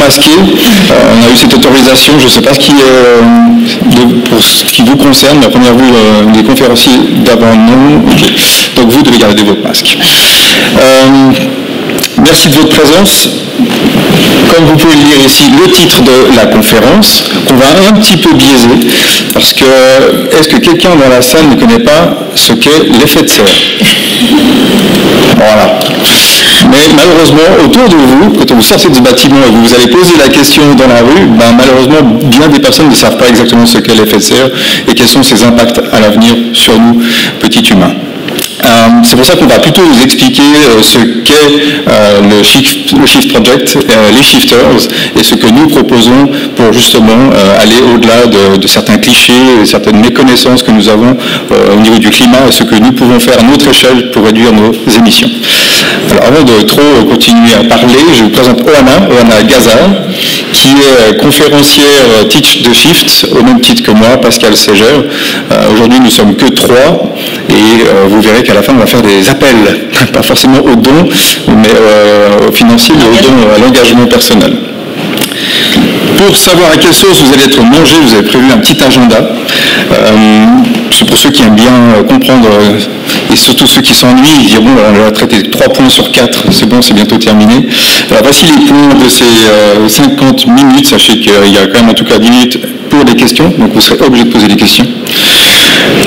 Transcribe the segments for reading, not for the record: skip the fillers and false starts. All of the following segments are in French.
masqués. On a eu cette autorisation, je ne sais pas ce qui est pour ce qui vous concerne, mais à première vue, les conférenciers d'avant non. Okay. Donc vous devez garder votre masque. Merci de votre présence. Comme vous pouvez le lire ici, le titre de la conférence, qu'on va un petit peu biaiser, parce que est-ce que quelqu'un dans la salle ne connaît pas ce qu'est l'effet de serre? Voilà. Mais malheureusement, autour de vous, quand vous sortez du bâtiment et vous allez poser la question dans la rue, malheureusement, bien des personnes ne savent pas exactement ce qu'est l'effet de serre et quels sont ses impacts à l'avenir sur nous, petits humains. C'est pour ça qu'on va plutôt vous expliquer ce qu'est le Shift Project, les shifters, et ce que nous proposons pour justement aller au-delà de certains clichés, certaines méconnaissances que nous avons au niveau du climat et ce que nous pouvons faire à notre échelle pour réduire nos émissions. Alors avant de trop continuer à parler, je vous présente Oana Gazar, qui est conférencière Teach the Shift, au même titre que moi, Pascal Ségère. Aujourd'hui, nous ne sommes que 3, et vous verrez qu'à la fin, on va faire des appels, pas forcément aux dons, mais aux financiers, mais aux dons à l'engagement personnel. Pour savoir à quelle sauce vous allez être mangé, vous avez prévu un petit agenda. C'est pour ceux qui aiment bien comprendre, et surtout ceux qui s'ennuient, ils diront on va traiter 3 points sur 4, c'est bon, c'est bientôt terminé. Alors voici les points de ces 50 minutes, sachez qu'il y a quand même en tout cas 10 minutes pour des questions, donc vous serez obligé de poser des questions.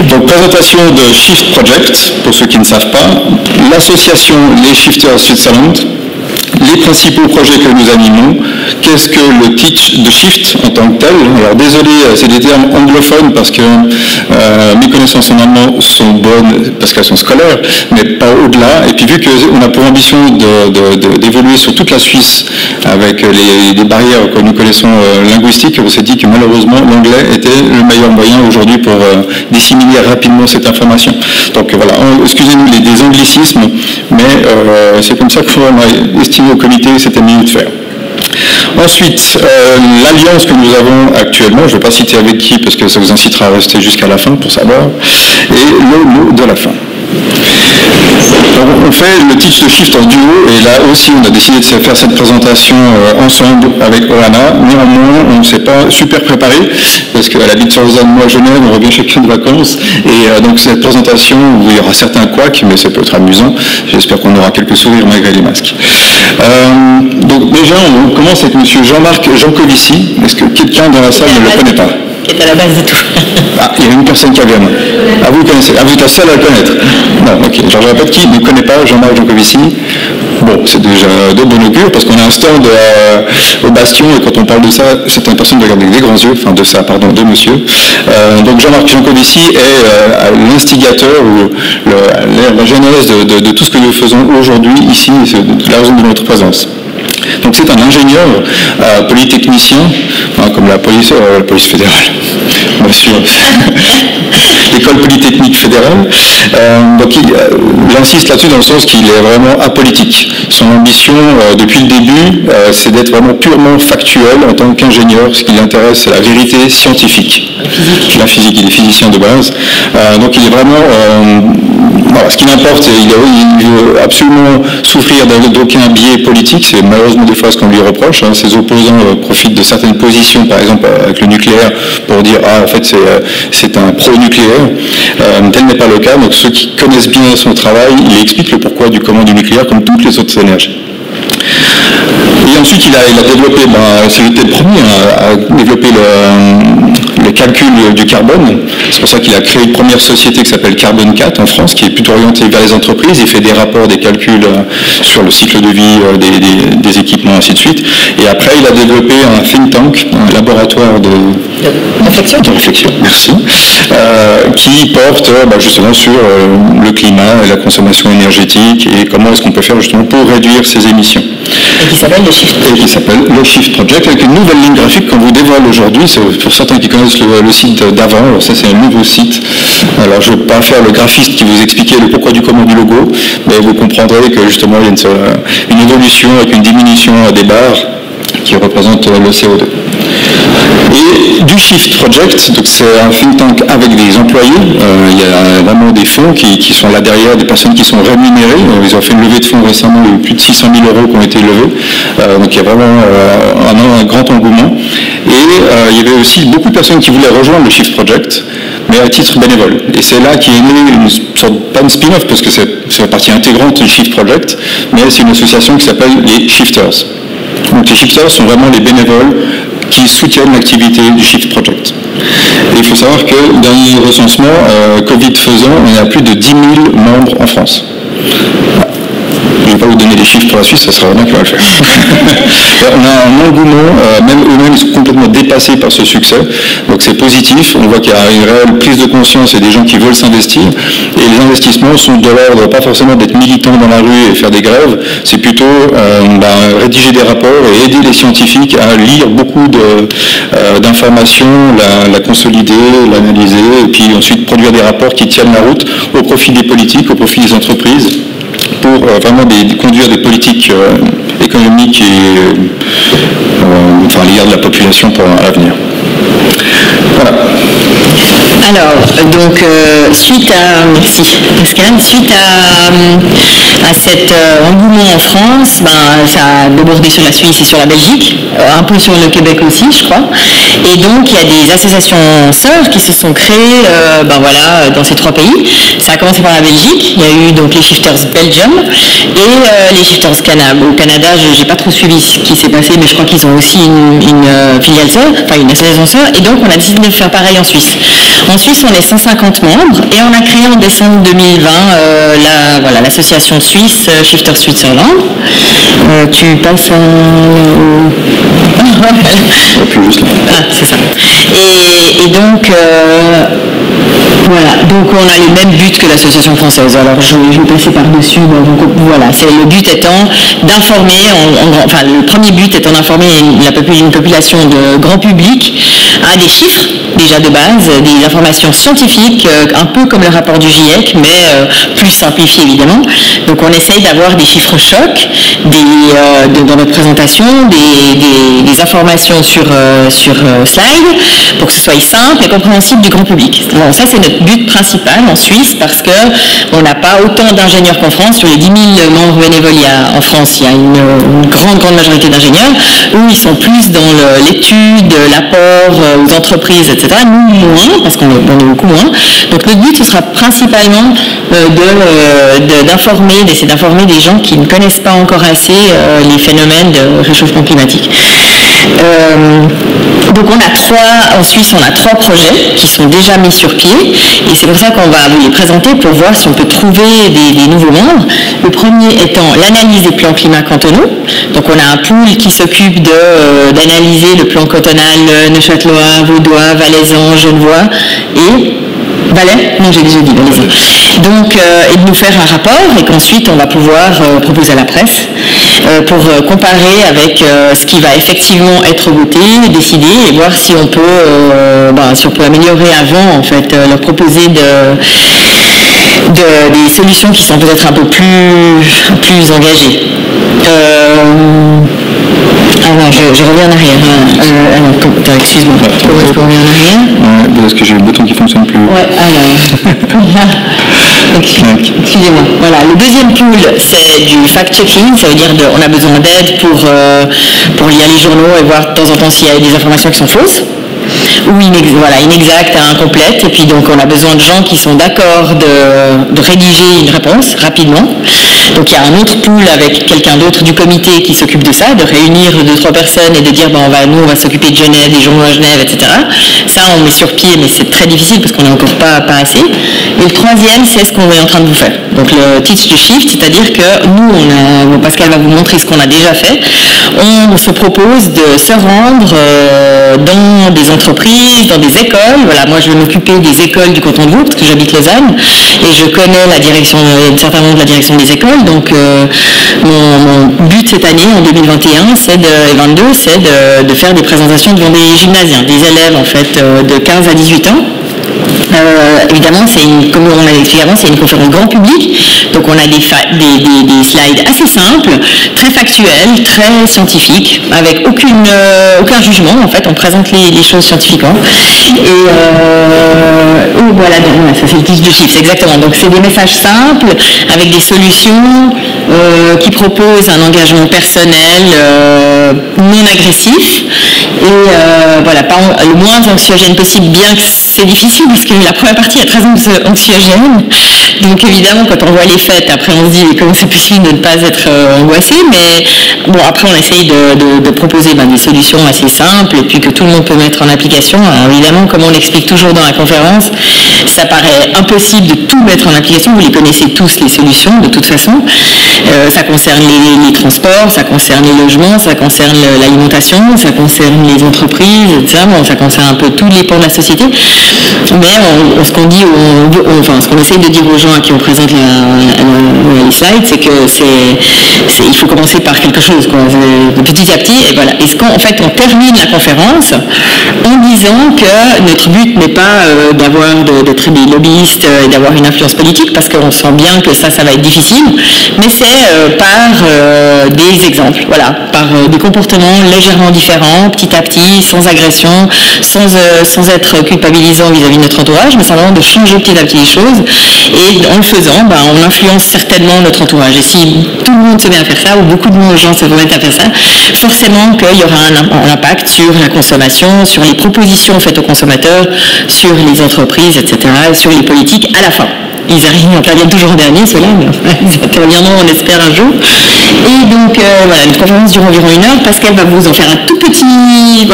Donc présentation de Shift Project, pour ceux qui ne savent pas, l'association Les Shifters Switzerland, les principaux projets que nous animons, qu'est-ce que le Teach the Shift en tant que tel. Alors désolé, c'est des termes anglophones parce que mes connaissances en allemand sont bonnes parce qu'elles sont scolaires, mais pas au-delà. Et puis vu qu'on a pour ambition d'évoluer sur toute la Suisse avec les barrières que nous connaissons linguistiques, on s'est dit que malheureusement l'anglais était le meilleur moyen aujourd'hui pour disséminer rapidement cette information. Donc voilà, excusez-nous des anglicismes, mais c'est comme ça qu'on a estimé au comité c'était mieux de faire. Ensuite, l'alliance que nous avons actuellement, je ne vais pas citer avec qui parce que ça vous incitera à rester jusqu'à la fin pour savoir, et le mot de la fin. Donc, on fait le Teach the Shift en duo, et là aussi on a décidé de faire cette présentation ensemble avec Oana. Néanmoins, on ne s'est pas super préparé, parce qu'elle habite sur Lausanne, moi Genève, on revient chacun de vacances, et donc cette présentation où il y aura certains couacs, mais ça peut être amusant. J'espère qu'on aura quelques sourires malgré les masques. Donc déjà, on commence avec M. Jean-Marc Jancovici. Est-ce que quelqu'un dans la salle ne le connaît pas? Qui est à la base de tout. Ah, il y a une personne qui revient. Ah, vous connaissez. Ah, vous êtes la seule à le connaître. Non, ok. Alors, je répète, qui ne connaît pas Jean-Marc Jancovici? Bon, c'est déjà de bon augure, parce qu'on a un stand au Bastion, et quand on parle de ça, certaines personnes regardent avec des grands yeux, enfin de ça, pardon, de monsieur. Donc Jean-Marc Jancovici est l'instigateur, ou la genèse de tout ce que nous faisons aujourd'hui, ici, c'est la raison de notre présence. Donc c'est un ingénieur polytechnicien, comme la police fédérale, bien sûr, l'école polytechnique fédérale. Donc il insiste là-dessus dans le sens qu'il est vraiment apolitique. Son ambition depuis le début, c'est d'être vraiment purement factuel en tant qu'ingénieur. Ce qui l'intéresse, c'est la vérité scientifique. La physique, il est physicien de base. Donc il est vraiment... voilà, ce qui l'importe, c'est qu'il veut absolument souffrir d'aucun biais politique. C'est malheureusement des fois ce qu'on lui reproche. Ses opposants profitent de certaines positions, par exemple avec le nucléaire, pour dire en fait c'est un pro-nucléaire. Tel n'est pas le cas. Donc ceux qui connaissent bien son travail, il explique le pourquoi du comment du nucléaire, comme toutes les autres énergies. Et ensuite, il a développé, c'était le premier à développer le calcul du carbone. C'est pour ça qu'il a créé une première société qui s'appelle Carbone 4 en France, qui est plutôt orientée vers les entreprises. Il fait des rapports, des calculs sur le cycle de vie des équipements, ainsi de suite. Et après, il a développé un think tank, un laboratoire de réflexion, merci, qui porte justement sur le climat et la consommation énergétique et comment est-ce qu'on peut faire justement pour réduire ces émissions. Et qui s'appelle le Shift Project. Et qui s'appelle le Shift Project, avec une nouvelle ligne graphique qu'on vous dévoile aujourd'hui. C'est pour certains qui connaissent le site d'avant. Alors ça, c'est un nouveau site. Alors je ne vais pas faire le graphiste qui vous expliquait le pourquoi du comment du logo, mais vous comprendrez que justement il y a une évolution avec une diminution des barres qui représente le CO2. Et du Shift Project, donc c'est un think tank avec des employés. Il y a vraiment des fonds qui sont là derrière, des personnes qui sont rémunérées. Ils ont fait une levée de fonds récemment, il y a eu plus de 600 000 € qui ont été levés. Donc il y a vraiment un grand engouement. Et il y avait aussi beaucoup de personnes qui voulaient rejoindre le Shift Project, mais à titre bénévole. Et c'est là qu'est née une sorte, pas une spin-off, parce que c'est la partie intégrante du Shift Project, mais c'est une association qui s'appelle les Shifters. Donc les Shifters sont vraiment les bénévoles qui soutiennent l'activité du Shift Project. Et il faut savoir que dans le recensement, Covid faisant, on a plus de 10 000 membres en France. Je ne vais pas vous donner les chiffres pour la Suisse, ça sera Romain qui va le faire. On a un engouement, même eux-mêmes ils sont complètement dépassés par ce succès, donc c'est positif. On voit qu'il y a une réelle prise de conscience et des gens qui veulent s'investir, et les investissements sont de l'ordre pas forcément d'être militants dans la rue et faire des grèves, c'est plutôt rédiger des rapports et aider les scientifiques à lire beaucoup d'informations, la consolider, l'analyser, et puis ensuite produire des rapports qui tiennent la route au profit des politiques, au profit des entreprises, pour vraiment conduire des politiques économiques et à l'égard de la population pour l'avenir. Voilà. Alors, donc, suite à cet engouement en France, ça a débordé sur la Suisse et sur la Belgique, un peu sur le Québec aussi, je crois. Et donc, il y a des associations sœurs qui se sont créées dans ces 3 pays. Ça a commencé par la Belgique, il y a eu donc les Shifters Belgium et les Shifters Canada. Au Canada, je n'ai pas trop suivi ce qui s'est passé, mais je crois qu'ils ont aussi une filiale sœur, enfin une association sœur, et donc on a décidé de faire pareil en Suisse. En Suisse, on est 150 membres et on a créé en décembre 2020 l'association suisse Shifter Switzerland. Tu passes c'est ça. Et donc, voilà, donc on a les mêmes buts que l'association française. Alors je vais passer par-dessus. Voilà, le but étant d'informer, le premier but étant d'informer une population de grand public à des chiffres, déjà de base, des informations scientifiques, un peu comme le rapport du GIEC, mais plus simplifié évidemment. Donc on essaye d'avoir des chiffres chocs dans notre présentation, des informations sur slide, pour que ce soit simple et compréhensible du grand public. Bon, ça c'est notre but principal en Suisse, parce qu'on n'a pas autant d'ingénieurs qu'en France. Sur les 10 000 membres bénévoles en France, il y a une grande majorité d'ingénieurs, où ils sont plus dans l'étude, l'apport aux entreprises, etc. Nous, moins, parce qu'on est beaucoup moins. Donc notre but, ce sera principalement d'essayer d'informer des gens qui ne connaissent pas encore assez les phénomènes de réchauffement climatique. Donc en Suisse, on a 3 projets qui sont déjà mis sur pied, et c'est pour ça qu'on va vous les présenter pour voir si on peut trouver des nouveaux membres. Le premier étant l'analyse des plans climat cantonaux. Donc on a un pool qui s'occupe d'analyser le plan cantonal neuchâtelois, vaudois, valaisan, genevois et Valais, non j'ai déjà dit Valaisan. Donc, et de nous faire un rapport, et qu'ensuite on va pouvoir proposer à la presse pour comparer avec ce qui va effectivement être voté, décidé, et voir si on peut, améliorer avant, en fait, leur proposer des solutions qui sont peut-être un peu plus engagées. Je reviens en arrière. Excuse-moi. Comment je peux revenir en arrière? Parce que j'ai le bouton qui ne fonctionne plus. Ouais, alors. Excusez-moi. Voilà. Le deuxième pool, c'est du fact-checking. Ça veut dire on a besoin d'aide pour lire les journaux et voir de temps en temps s'il y a des informations qui sont fausses ou inexactes, incomplètes. Et puis donc on a besoin de gens qui sont d'accord de rédiger une réponse rapidement. Donc il y a un autre pool avec quelqu'un d'autre du comité qui s'occupe de ça, de réunir 2-3 personnes et de dire on va s'occuper de Genève, des journaux à Genève, etc. Ça on met sur pied, mais c'est très difficile parce qu'on n'est encore pas assez. Et le troisième, c'est ce qu'on est en train de vous faire. Donc le Teach to Shift, c'est-à-dire que nous, Pascal va vous montrer ce qu'on a déjà fait. On se propose de se rendre dans des entreprises, dans des écoles. Voilà, moi je vais m'occuper des écoles du canton de Vaud parce que j'habite Lausanne et je connais la direction, un certain nombre de la direction des écoles. Donc mon but cette année, en 2021, c'est de faire des présentations devant des gymnasiens, des élèves en fait de 15 à 18 ans. évidemment, comme on l'a expliqué avant, c'est une conférence grand public, donc on a des slides assez simples, très factuels, très scientifiques, avec aucun jugement, en fait, on présente les choses scientifiquement. Et voilà, donc, ça c'est le pitch de chiffres, exactement. Donc c'est des messages simples, avec des solutions qui proposent un engagement personnel non agressif, et voilà, pas le moins anxiogène possible, bien que c'est difficile, parce que la première partie est très anxiogène. Donc évidemment, quand on voit les fêtes, après on se dit comment c'est possible de ne pas être angoissé, mais bon, après on essaye de proposer des solutions assez simples et puis que tout le monde peut mettre en application. Alors évidemment, comme on l'explique toujours dans la conférence, ça paraît impossible de tout mettre en application. Vous les connaissez tous, les solutions, de toute façon. Ça concerne les transports, ça concerne les logements, ça concerne l'alimentation, ça concerne les entreprises, etc. Bon, ça concerne un peu tous les pans de la société. Mais ce qu'on dit, ce qu'on essaye de dire aux gens à qui on présente les slides, c'est que il faut commencer par quelque chose, quoi, petit à petit, et voilà. Et en fait, on termine la conférence en disant que notre but n'est pas d'être des lobbyistes et d'avoir une influence politique, parce qu'on sent bien que ça va être difficile, mais c'est par des exemples, voilà, par des comportements légèrement différents, petit à petit, sans agression, sans être culpabilisant vis-à-vis de notre entourage, mais simplement de changer petit à petit les choses, et en le faisant, on influence certainement notre entourage. Et si tout le monde se met à faire ça, ou beaucoup de gens se mettent à faire ça, forcément qu'il y aura un impact sur la consommation, sur les propositions faites aux consommateurs, sur les entreprises, etc., et sur les politiques à la fin. Ils interviennent toujours en dernier, ceux-là, mais enfin, ils interviendront, on espère, un jour. Et donc, voilà, une conférence dure environ 1 heure. Pascal va vous en faire un tout petit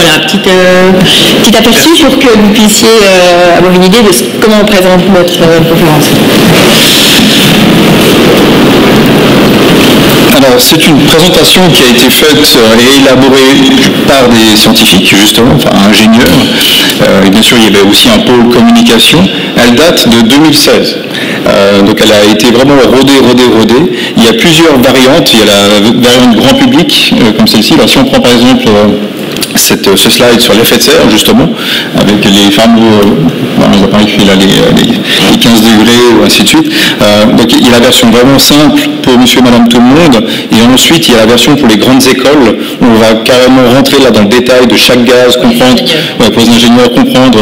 aperçu pour que vous puissiez avoir une idée de comment on présente notre conférence. Alors, c'est une présentation qui a été faite et élaborée par des scientifiques, justement, enfin ingénieurs. Et bien sûr, il y avait aussi un pôle communication. Elle date de 2016. Donc elle a été vraiment rodée. Il y a plusieurs variantes. Il y a la variante grand public, comme celle-ci. Alors si on prend par exemple ce slide sur l'effet de serre, justement, avec les fameux, on n'a pas écrit là les 15 degrés, ou ainsi de suite. Donc il y a la version vraiment simple pour monsieur, madame, tout le monde, et ensuite il y a la version pour les grandes écoles, où on va carrément rentrer là dans le détail de chaque gaz, comprendre, pour les ingénieurs, comprendre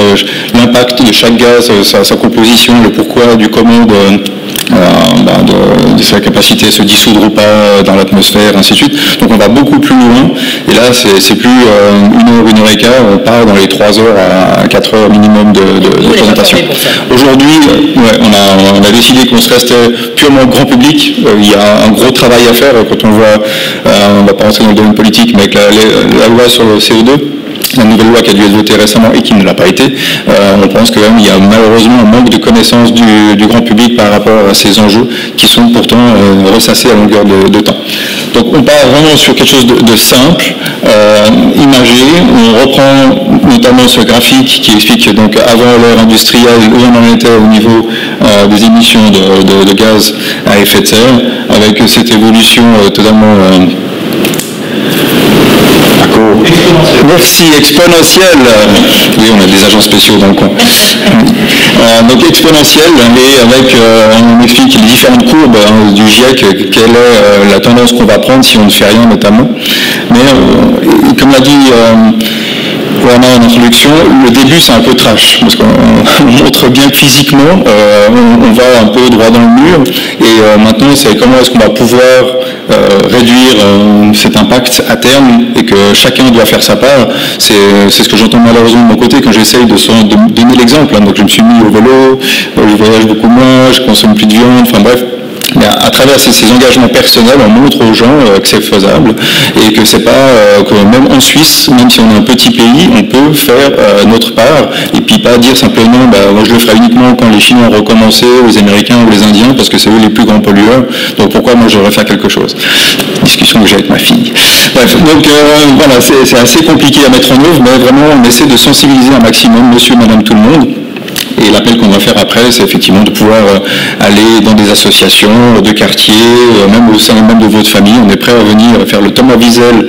l'impact de chaque gaz, sa composition, le pourquoi, du comment de sa capacité à se dissoudre ou pas dans l'atmosphère, ainsi de suite. Donc on va beaucoup plus loin, et là c'est plus 1 heure et quart, on part dans les 3 heures à 4 heures minimum de présentation. Aujourd'hui, on a décidé qu'on se restait purement grand public. Il y a un gros travail à faire quand on voit, on ne va pas rentrer dans le domaine politique, mais avec la loi sur le CO2, la nouvelle loi qui a dû être votée récemment et qui ne l'a pas été, on pense que même il y a malheureusement un manque de connaissance du grand public par rapport à ces enjeux qui sont pourtant ressassés à longueur de temps. Donc on part vraiment sur quelque chose de simple, imagé. On reprend notamment ce graphique qui explique donc avant l'ère industrielle où on en était au niveau des émissions de gaz à effet de serre, avec cette évolution totalement merci, exponentielle. Oui, on a des agents spéciaux dans le coin. Donc exponentielle, et avec, on explique les différentes courbes du GIEC, quelle est la tendance qu'on va prendre si on ne fait rien notamment. Mais comme l'a dit en introduction, le début c'est un peu trash, parce qu'on montre bien que physiquement, on va un peu droit dans le mur, et maintenant c'est comment est-ce qu'on va pouvoir réduire cet impact à terme, et que chacun doit faire sa part. C'est ce que j'entends malheureusement de mon côté quand j'essaye de donner l'exemple. Donc je me suis mis au vélo, je voyage beaucoup moins, je consomme plus de viande, enfin bref. Mais à travers ces engagements personnels, on montre aux gens que c'est faisable, et que c'est pas que même en Suisse, même si on est un petit pays, on peut faire notre part, et puis pas dire simplement moi je le ferai uniquement quand les Chinois ont recommencé, ou les Américains ou les Indiens, parce que c'est eux les plus grands pollueurs, donc pourquoi moi je devrais faire quelque chose. Discussion que j'ai avec ma fille. Bref, donc voilà, c'est assez compliqué à mettre en œuvre, mais vraiment on essaie de sensibiliser un maximum monsieur, madame, tout le monde, Et l'appel qu'on va faire après, c'est effectivement de pouvoir aller dans des associations de quartier, même au sein même de votre famille. On est prêt à venir faire le Thomas Wiesel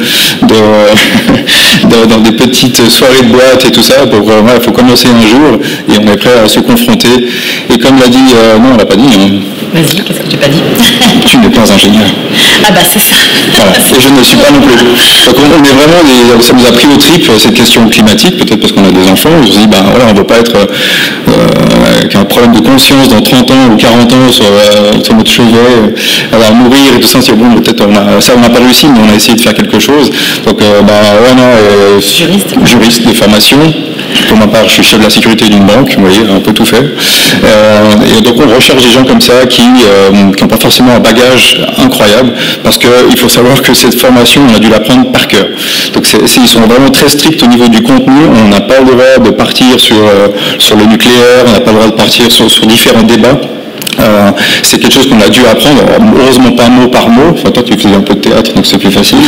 dans des petites soirées de boîte et tout ça. Il faut commencer un jour et on est prêt à se confronter. Et comme l'a dit, non, on l'a pas dit. Vas-y, qu'est-ce que tu n'as pas dit? Tu n'es pas ingénieur. Ah bah c'est ça. Voilà. Et je ne le suis pas non plus. Donc on est vraiment, ça nous a pris au trip cette question climatique, peut-être parce qu'on a des enfants. On se dit, voilà, on ne veut pas être avec un problème de conscience dans 30 ans ou 40 ans sur notre chevet, à mourir et tout ça. C'est bon, peut-être ça on n'a pas réussi, mais on a essayé de faire quelque chose. Donc juriste de formation. Pour ma part, je suis chef de la sécurité d'une banque, vous voyez, un peu tout fait. Et donc on recherche des gens comme ça qui n'ont pas forcément un bagage incroyable, parce qu'il faut savoir que cette formation, on a dû l'apprendre par cœur. Donc ils sont vraiment très stricts au niveau du contenu. On n'a pas le droit de partir sur le nucléaire, on n'a pas le droit de partir sur différents débats. C'est quelque chose qu'on a dû apprendre, heureusement pas mot par mot, enfin toi tu faisais un peu de théâtre donc c'est plus facile,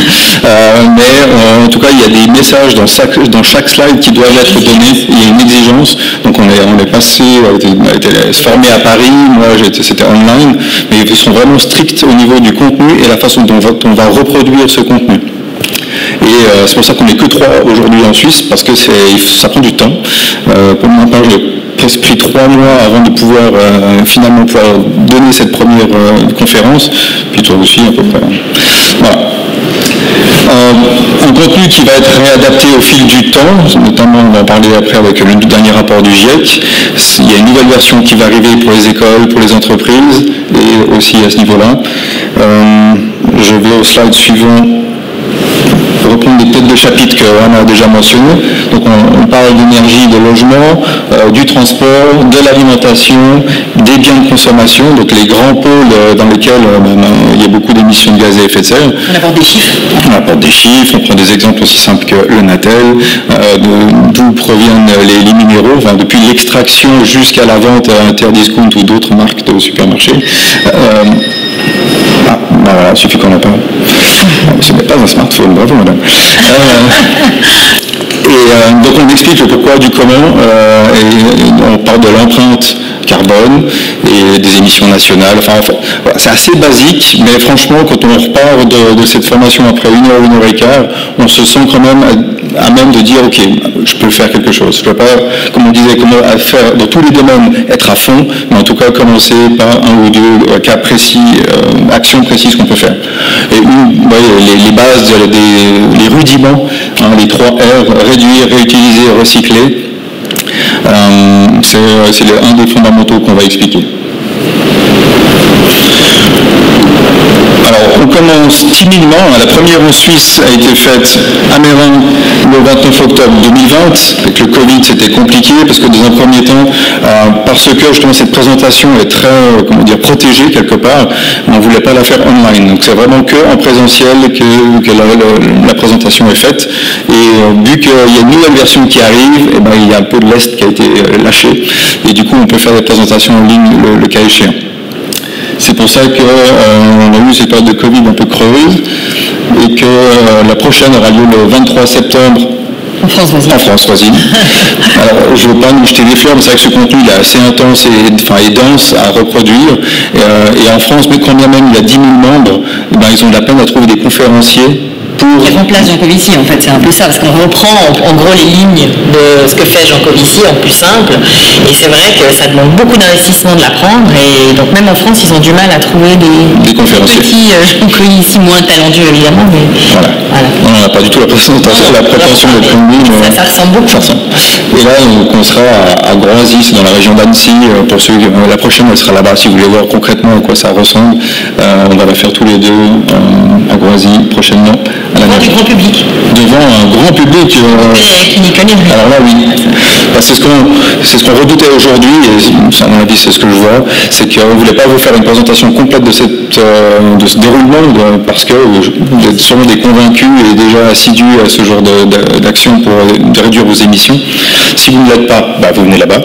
mais en tout cas il y a des messages dans chaque slide qui doivent être donnés, il y a une exigence, donc on est passé, on a été formé à Paris, moi c'était online, mais ils sont vraiment stricts au niveau du contenu et la façon dont on va reproduire ce contenu. Et c'est pour ça qu'on n'est que 3 aujourd'hui en Suisse, parce que ça prend du temps. Pour ma part, j'ai presque pris 3 mois avant de pouvoir finalement pouvoir donner cette première conférence, puis toi aussi à peu près. Voilà. Un contenu qui va être réadapté au fil du temps, notamment on va en parler après avec le dernier rapport du GIEC. Il y a une nouvelle version qui va arriver pour les écoles, pour les entreprises, et aussi à ce niveau-là. Je vais au slide suivant. Reprendre des têtes de chapitre qu'on a déjà mentionnées. Donc on parle d'énergie, de logement, du transport, de l'alimentation, des biens de consommation, donc les grands pôles dans lesquels il y a beaucoup d'émissions de gaz à effet de serre. On apporte des chiffres. On apporte des chiffres, on prend des exemples aussi simples que le Natel, d'où proviennent les minéraux, depuis l'extraction jusqu'à la vente à Interdiscount ou d'autres marques de supermarchés. Voilà, il suffit qu'on n'a pas. Ce n'est pas un smartphone, bravo madame. Et donc on explique le pourquoi du comment, et on parle de l'empreinte carbone et des émissions nationales. Enfin, voilà, c'est assez basique, mais franchement, quand on repart de cette formation après 1 heure et quart, on se sent quand même à même de dire, ok, je peux faire quelque chose. Je ne peux pas, comme on disait, comment faire dans tous les domaines être à fond, mais en tout cas commencer par 1 ou 2 cas précis, actions précises qu'on peut faire. Et les bases, les rudiments, les 3 R, réduire, réutiliser, recycler, c'est un des fondamentaux qu'on va expliquer. Alors, on commence timidement. La première en Suisse a été faite à Meyrin le 29 octobre 2020. Avec le Covid, c'était compliqué parce que dans un premier temps, parce que justement cette présentation est très, protégée quelque part, on ne voulait pas la faire online. Donc, c'est vraiment qu'en présentiel que la présentation est faite. Et vu qu'il y a une nouvelle version qui arrive, il y a un peu de lest qui a été lâché. Et du coup, on peut faire des présentations en ligne le cas échéant. C'est pour ça qu'on a eu cette période de Covid un peu creuse et que la prochaine aura lieu le 23 septembre en France voisine. Alors, je ne veux pas nous jeter des fleurs, mais c'est vrai que ce contenu il est assez intense et dense à reproduire. Et en France, mais quand bien même il y a 10 000 membres, ils ont de la peine à trouver des conférenciers qui remplace Jean Covici, en fait, c'est un peu ça, parce qu'on reprend en gros les lignes de ce que fait Jean Covici en plus simple, et c'est vrai que ça demande beaucoup d'investissement de l'apprendre, et donc même en France, ils ont du mal à trouver des conférenciers. Petits Jean Covici moins talentueux évidemment, mais voilà. Non, on n'a pas du tout la prétention d'être une ligne. Ça ressemble beaucoup. Ça ressemble. Et là, on sera à Groisy, c'est dans la région d'Annecy, pour ceux la prochaine, elle sera là-bas, si vous voulez voir concrètement à quoi ça ressemble. On va la faire tous les deux à Groisy prochainement. Devant du grand public. Devant un grand public. Qui n'y connaît plus. Alors là, oui. C'est ce qu'on redoutait aujourd'hui, et à mon avis, c'est ce que je vois, c'est qu'on ne voulait pas vous faire une présentation complète de ce déroulement, parce que vous êtes sûrement des convaincus et déjà assidus à ce genre d'action pour réduire vos émissions. Si vous ne l'êtes pas, vous venez là-bas.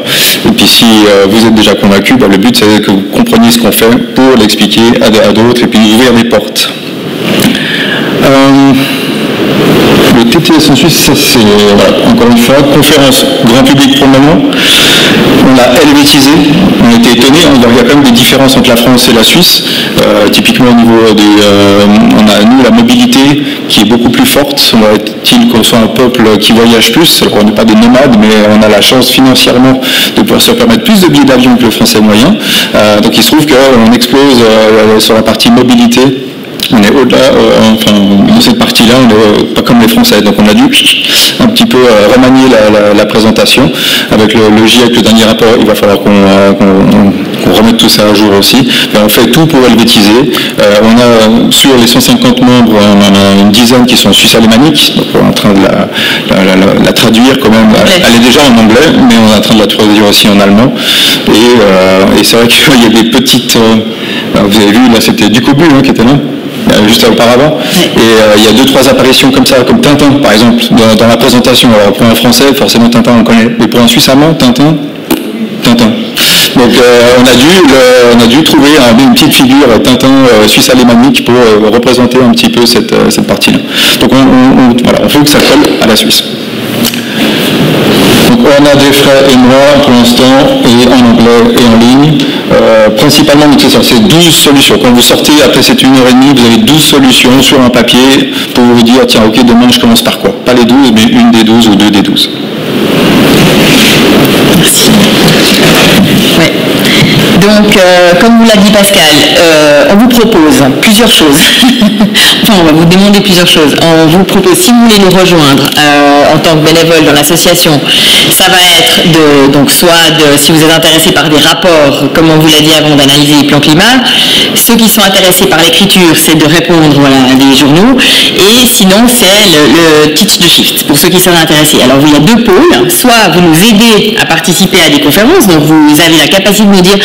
Et puis si vous êtes déjà convaincus, le but, c'est que vous compreniez ce qu'on fait pour l'expliquer à d'autres et puis ouvrir des portes. Le TTS en Suisse, ça c'est, encore une fois, conférence grand public pour le moment. On l'a helvétisé, on était étonnés, il y a quand même des différences entre la France et la Suisse. Typiquement au niveau on a nous la mobilité qui est beaucoup plus forte. Semble-t-il qu'on soit un peuple qui voyage plus. Alors on n'est pas des nomades, mais on a la chance financièrement de pouvoir se permettre plus de billets d'avion que le français moyen. Donc il se trouve qu'on explose sur la partie mobilité. On est au-delà, dans cette partie-là, on n'est pas comme les Français. Donc on a dû un petit peu remanier la présentation. Avec le GIEC, le dernier rapport, il va falloir qu'on remette tout ça à jour aussi. Mais on fait tout pour helvétiser. On a sur les 150 membres, on en a une dizaine qui sont suisse-alémaniques. Donc on est en train de la traduire quand même. Elle est déjà en anglais, mais on est en train de la traduire aussi en allemand. Et c'est vrai qu'il y a des petites... vous avez vu, là c'était Ducobu qui était là. Juste auparavant. Et il y a 2-3 apparitions comme ça, comme Tintin par exemple, dans la présentation. Alors pour un français, forcément Tintin on connaît, mais pour un suisse allemand, Tintin. Donc on a dû trouver une petite figure Tintin suisse alémanique pour représenter un petit peu cette partie-là. Donc on fait que ça colle à la Suisse. Donc on a des frais et mois pour l'instant, et en anglais et en ligne. Principalement, c'est ça, c'est 12 solutions. Quand vous sortez, après cette 1h30, vous avez 12 solutions sur un papier pour vous dire, tiens, ok, demain je commence par quoi? Pas les 12, mais une des 12 ou deux des 12. Merci. Ouais. Donc, comme vous l'a dit Pascal, on vous propose plusieurs choses. Enfin, on va vous demander plusieurs choses. On vous propose, si vous voulez nous rejoindre en tant que bénévole dans l'association, ça va être donc si vous êtes intéressé par des rapports, comme on vous l'a dit avant, d'analyser les plans climat. Ceux qui sont intéressés par l'écriture, c'est de répondre à des journaux. Et sinon, c'est le Teach the Shift, pour ceux qui sont intéressés. Alors, il y a deux pôles. Soit vous nous aidez à participer à des conférences, donc vous avez la capacité de nous dire,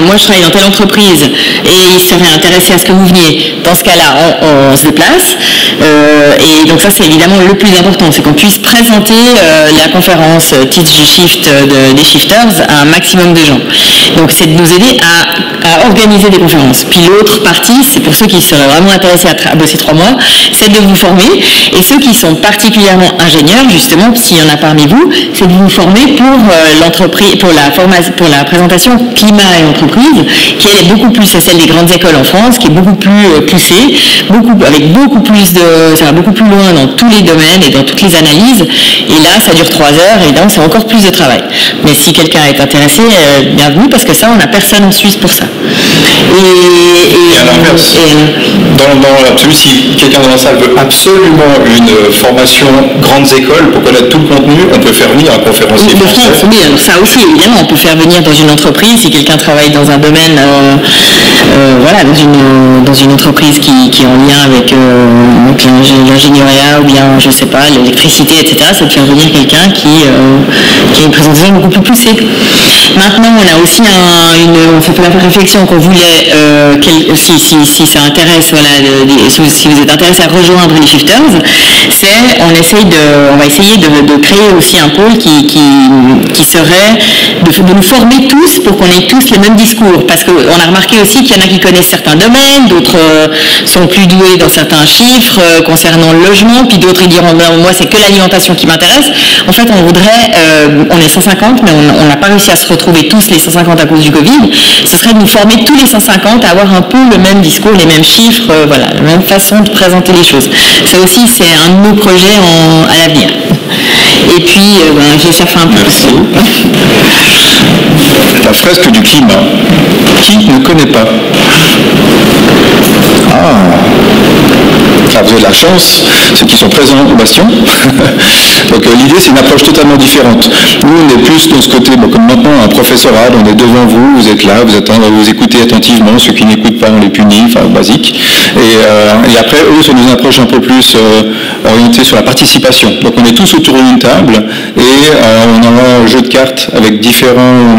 moi je travaille dans telle entreprise et il serait intéressé à ce que vous veniez. Dans ce cas-là, on se déplace. Et donc ça, c'est évidemment le plus important, c'est qu'on puisse présenter la conférence Teach the Shift des Shifters à un maximum de gens. Donc c'est de nous aider à organiser des conférences. Puis l'autre partie, c'est pour ceux qui seraient vraiment intéressés à bosser 3 mois, c'est de vous former. Et ceux qui sont particulièrement ingénieurs, justement, s'il y en a parmi vous, c'est de vous former pour l'entreprise, pour la présentation climat et entreprise, qui est beaucoup plus celle des grandes écoles en France, qui est beaucoup plus poussée, ça va beaucoup plus loin dans tous les domaines et dans toutes les analyses. Et là, ça dure 3 heures et donc c'est encore plus de travail. Mais si quelqu'un est intéressé, bienvenue, parce que ça, on n'a personne en Suisse pour ça. Et à l'inverse, dans l'absolu, si quelqu'un dans la salle veut absolument une formation grandes écoles pour connaître tout le contenu, on peut faire venir un conférencier français. Oui, alors ça aussi, évidemment, on peut faire venir dans une entreprise, si quelqu'un travaille dans un domaine, dans une entreprise qui est en lien avec l'ingénierie ou bien, je sais pas, l'électricité, etc., c'est de faire venir quelqu'un qui a une présentation beaucoup plus poussée. Maintenant, on a aussi on fait la réflexion qu'on voulait, si ça intéresse, si vous êtes intéressé à rejoindre les Shifters, on va essayer de créer aussi un pôle qui serait de nous former tous pour qu'on ait tous le même discours, parce qu'on a remarqué aussi qu'il y en a qui connaissent certains domaines, d'autres sont plus doués dans certains chiffres concernant le logement, puis d'autres ils diront moi c'est que l'alimentation qui m'intéresse. En fait on est 150, mais on n'a pas réussi à se retrouver tous les 150 à cause du Covid. Ce serait de nous former tous les 150 à avoir un peu le même discours, les mêmes chiffres, la même façon de présenter les choses. Ça aussi c'est un de nos projets à l'avenir. Et puis, ça fait un peu. Merci. La fresque du climat. Qui ne connaît pas? Vous avez de la chance, ceux qui sont présents au Bastion. Donc l'idée, c'est une approche totalement différente. Nous, on est plus de ce côté, comme maintenant, un professoral, on est devant vous, vous êtes là, vous écoutez attentivement, ceux qui n'écoutent pas, on les punit, basique. Et après, eux, c'est une approche un peu plus orientée sur la participation. Donc on est tous autour d'une table et on a un jeu de cartes avec différents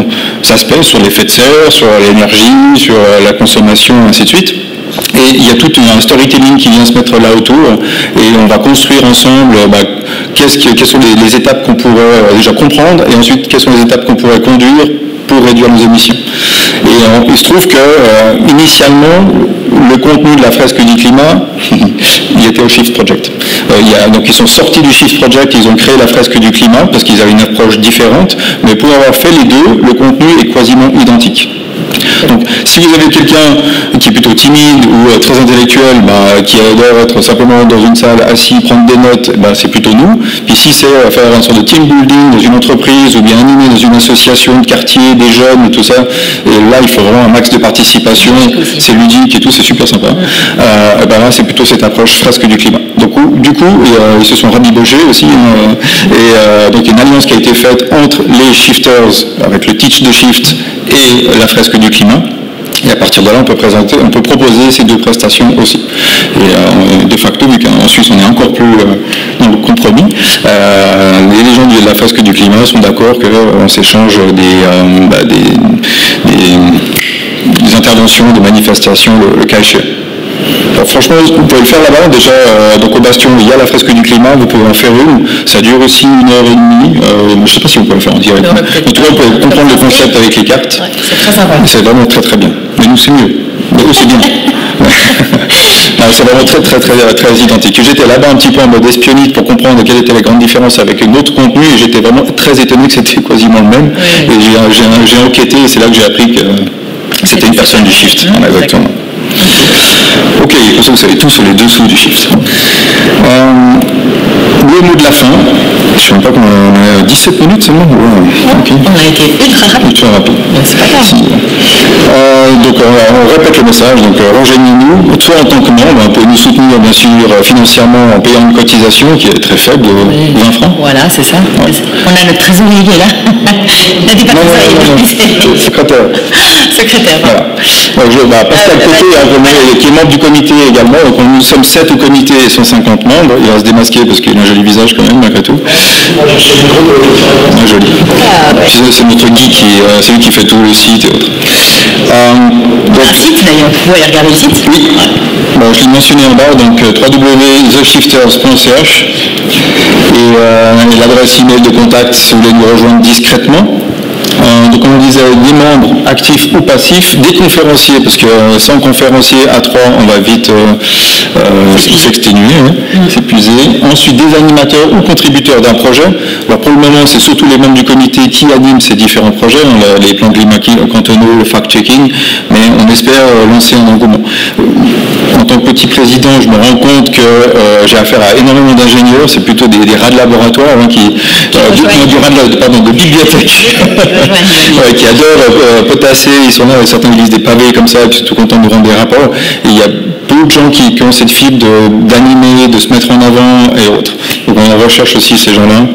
aspects sur l'effet de serre, sur l'énergie, sur la consommation, ainsi de suite. Et il y a tout un storytelling qui vient se mettre là autour et on va construire ensemble quelles sont les étapes qu'on pourrait déjà comprendre et ensuite quelles sont les étapes qu'on pourrait conduire pour réduire nos émissions. Et il se trouve que initialement le contenu de la fresque du climat il était au Shift Project. Donc ils sont sortis du Shift Project, ils ont créé la fresque du climat parce qu'ils avaient une approche différente, mais pour avoir fait les deux, le contenu est quasiment identique. Donc, si vous avez quelqu'un qui est plutôt timide ou très intellectuel, qui adore être simplement dans une salle assis, prendre des notes, c'est plutôt nous. Puis si c'est faire un sorte de team building dans une entreprise ou bien animer dans une association de quartier, des jeunes et tout ça, et là il faut vraiment un max de participation, c'est ludique et tout, c'est super sympa. Là c'est plutôt cette approche fresque du climat. Donc du coup, ils se sont rabibogés aussi, donc il y a une alliance qui a été faite entre les shifters avec le teach de shift et la fresque du climat. Et à partir de là, on peut proposer ces deux prestations aussi. Et de facto, vu qu'en Suisse, on est encore plus dans le compromis, les gens de la fresque du climat sont d'accord qu'on s'échange des interventions, des manifestations, le cas échéant. Alors, franchement, vous pouvez le faire là-bas. Déjà, donc au Bastion, il y a la fresque du climat, vous pouvez en faire une. Ça dure aussi 1h30. Je ne sais pas si vous pouvez le faire en direct. En tout cas, vous pouvez comprendre le concept avec les cartes. Ouais, c'est très sympa. C'est vraiment très très bien. Mais nous, c'est mieux. Mais eux, c'est bien. C'est vraiment très identique. J'étais là-bas un petit peu en mode espionnite pour comprendre quelle était la grande différence avec un autre contenu et j'étais vraiment très étonné que c'était quasiment le même. Oui. Et j'ai enquêté et c'est là que j'ai appris que c'était une personne du Shift. Exactement. Ok, comme ça vous savez tout sur les dessous du Shift. Le mot de la fin, je ne sais même pas qu'on a 17 minutes seulement. Okay. On a été ultra rapide. Ultra rapide. C'est pas grave. Donc on répète le message, donc rejoignez-nous, soit en tant que membre, vous pouvez nous soutenir bien sûr financièrement en payant une cotisation qui est très faible, 20 francs. Voilà, c'est ça. Ouais. On a notre trésorier qui est là. On a dit pas trésorier. Secrétaire. Secrétaire. Voilà. Pascal Côté, qui est membre du comité également, donc nous sommes 7 au comité et 150 membres, il va se démasquer parce qu'il a un joli visage quand même malgré tout. Joli. C'est notre geek, c'est lui qui fait tout le site et autres. Un site d'ailleurs, vous pouvez regarder le site. Oui, je l'ai mentionné en bas, donc www.theshifters.ch et l'adresse email de contact si vous voulez nous rejoindre discrètement. Donc on disait des membres actifs ou passifs, des conférenciers, parce que sans conférencier à 3 on va vite s'exténuer, s'épuiser. Ensuite des animateurs ou contributeurs d'un projet. Alors pour le moment c'est surtout les membres du comité qui animent ces différents projets, les plans climatiques cantonaux, le fact-checking, mais on espère lancer un engouement. En tant que petit président, je me rends compte que j'ai affaire à énormément d'ingénieurs, c'est plutôt des rats de laboratoire de bibliothèque. Qui adorent potasser, ils sont là, certains lisent des pavés comme ça, qui sont tout contents de rendre des rapports. Et il y a beaucoup de gens qui ont cette fibre d'animer, de se mettre en avant et autres. Donc on recherche aussi ces gens-là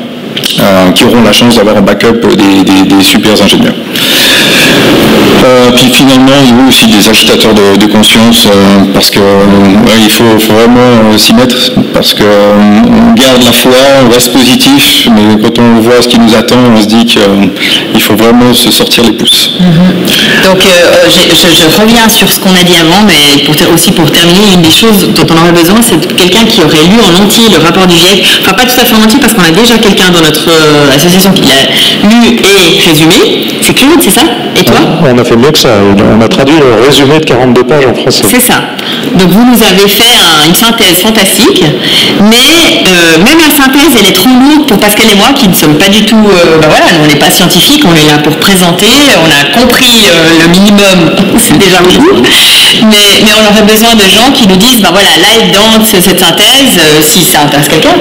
qui auront la chance d'avoir en backup des super ingénieurs. Puis finalement, il y a aussi des agitateurs de conscience, parce que il faut vraiment s'y mettre, parce qu'on garde la foi, on reste positif, mais quand on voit ce qui nous attend, on se dit qu'il faut vraiment se sortir les pouces. Donc je reviens sur ce qu'on a dit avant, mais aussi pour terminer, une des choses dont on aurait besoin, c'est quelqu'un qui aurait lu en entier le rapport du GIEC, enfin pas tout à fait en entier, parce qu'on a déjà quelqu'un dans notre association qui l'a lu et résumé. C'est Claude, c'est ça? Et toi? On a fait mieux que ça, on a traduit le résumé de 42 pages en français. C'est ça. Donc vous nous avez fait une synthèse fantastique, mais même la synthèse, elle est trop lourde pour Pascal et moi, qui ne sommes pas du tout, nous on n'est pas scientifiques, on est là pour présenter, on a compris le minimum, c'est déjà beaucoup, mais on aurait besoin de gens qui nous disent, là dans cette synthèse, si ça intéresse quelqu'un,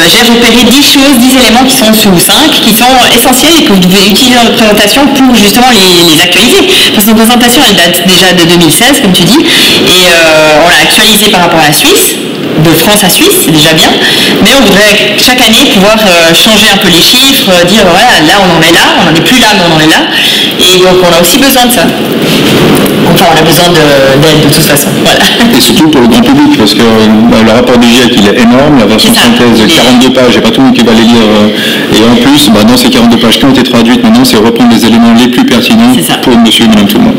j'ai repéré 10 choses, 10 éléments qui sont ou 5, qui sont essentiels et que vous devez utiliser dans votre présentation pour justement les actualiser. Parce que notre présentation, elle date déjà de 2016, comme tu dis, et on l'a actualisé par rapport à la Suisse, de France à Suisse, c'est déjà bien, mais on voudrait chaque année pouvoir changer un peu les chiffres, dire là on en est là, on n'en est plus là, mais on en est là, et donc on a aussi besoin de ça. Enfin, on a besoin d'aide de toute façon. Voilà. Et surtout pour le grand public, parce que le rapport du GIEC il est énorme, la version synthèse de 42 pages, il n'y a pas tout le monde qui va les lire. Et en plus, dans ces 42 pages qui ont été traduites maintenant, c'est reprendre les éléments les plus pertinents pour monsieur et madame tout le monde.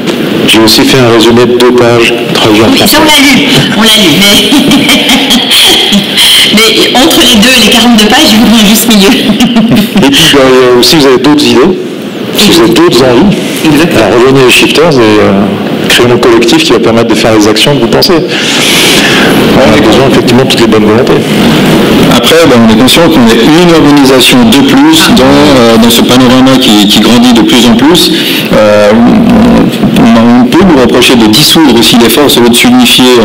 J'ai aussi fait un résumé de 2 pages traduit en français. Ça on l'a lu, mais entre les deux et les 42 pages, il vous juste milieu. Et puis si vous avez d'autres idées, si vous avez d'autres envies, rejoignez les Shifters et créez un collectif qui va permettre de faire les actions que vous pensez. On a besoin effectivement de toutes les bonnes volontés. Après, on est conscient qu'on est une organisation de plus dans ce panorama qui grandit de plus en plus. On peut nous reprocher de dissoudre aussi les forces au lieu de s'unifier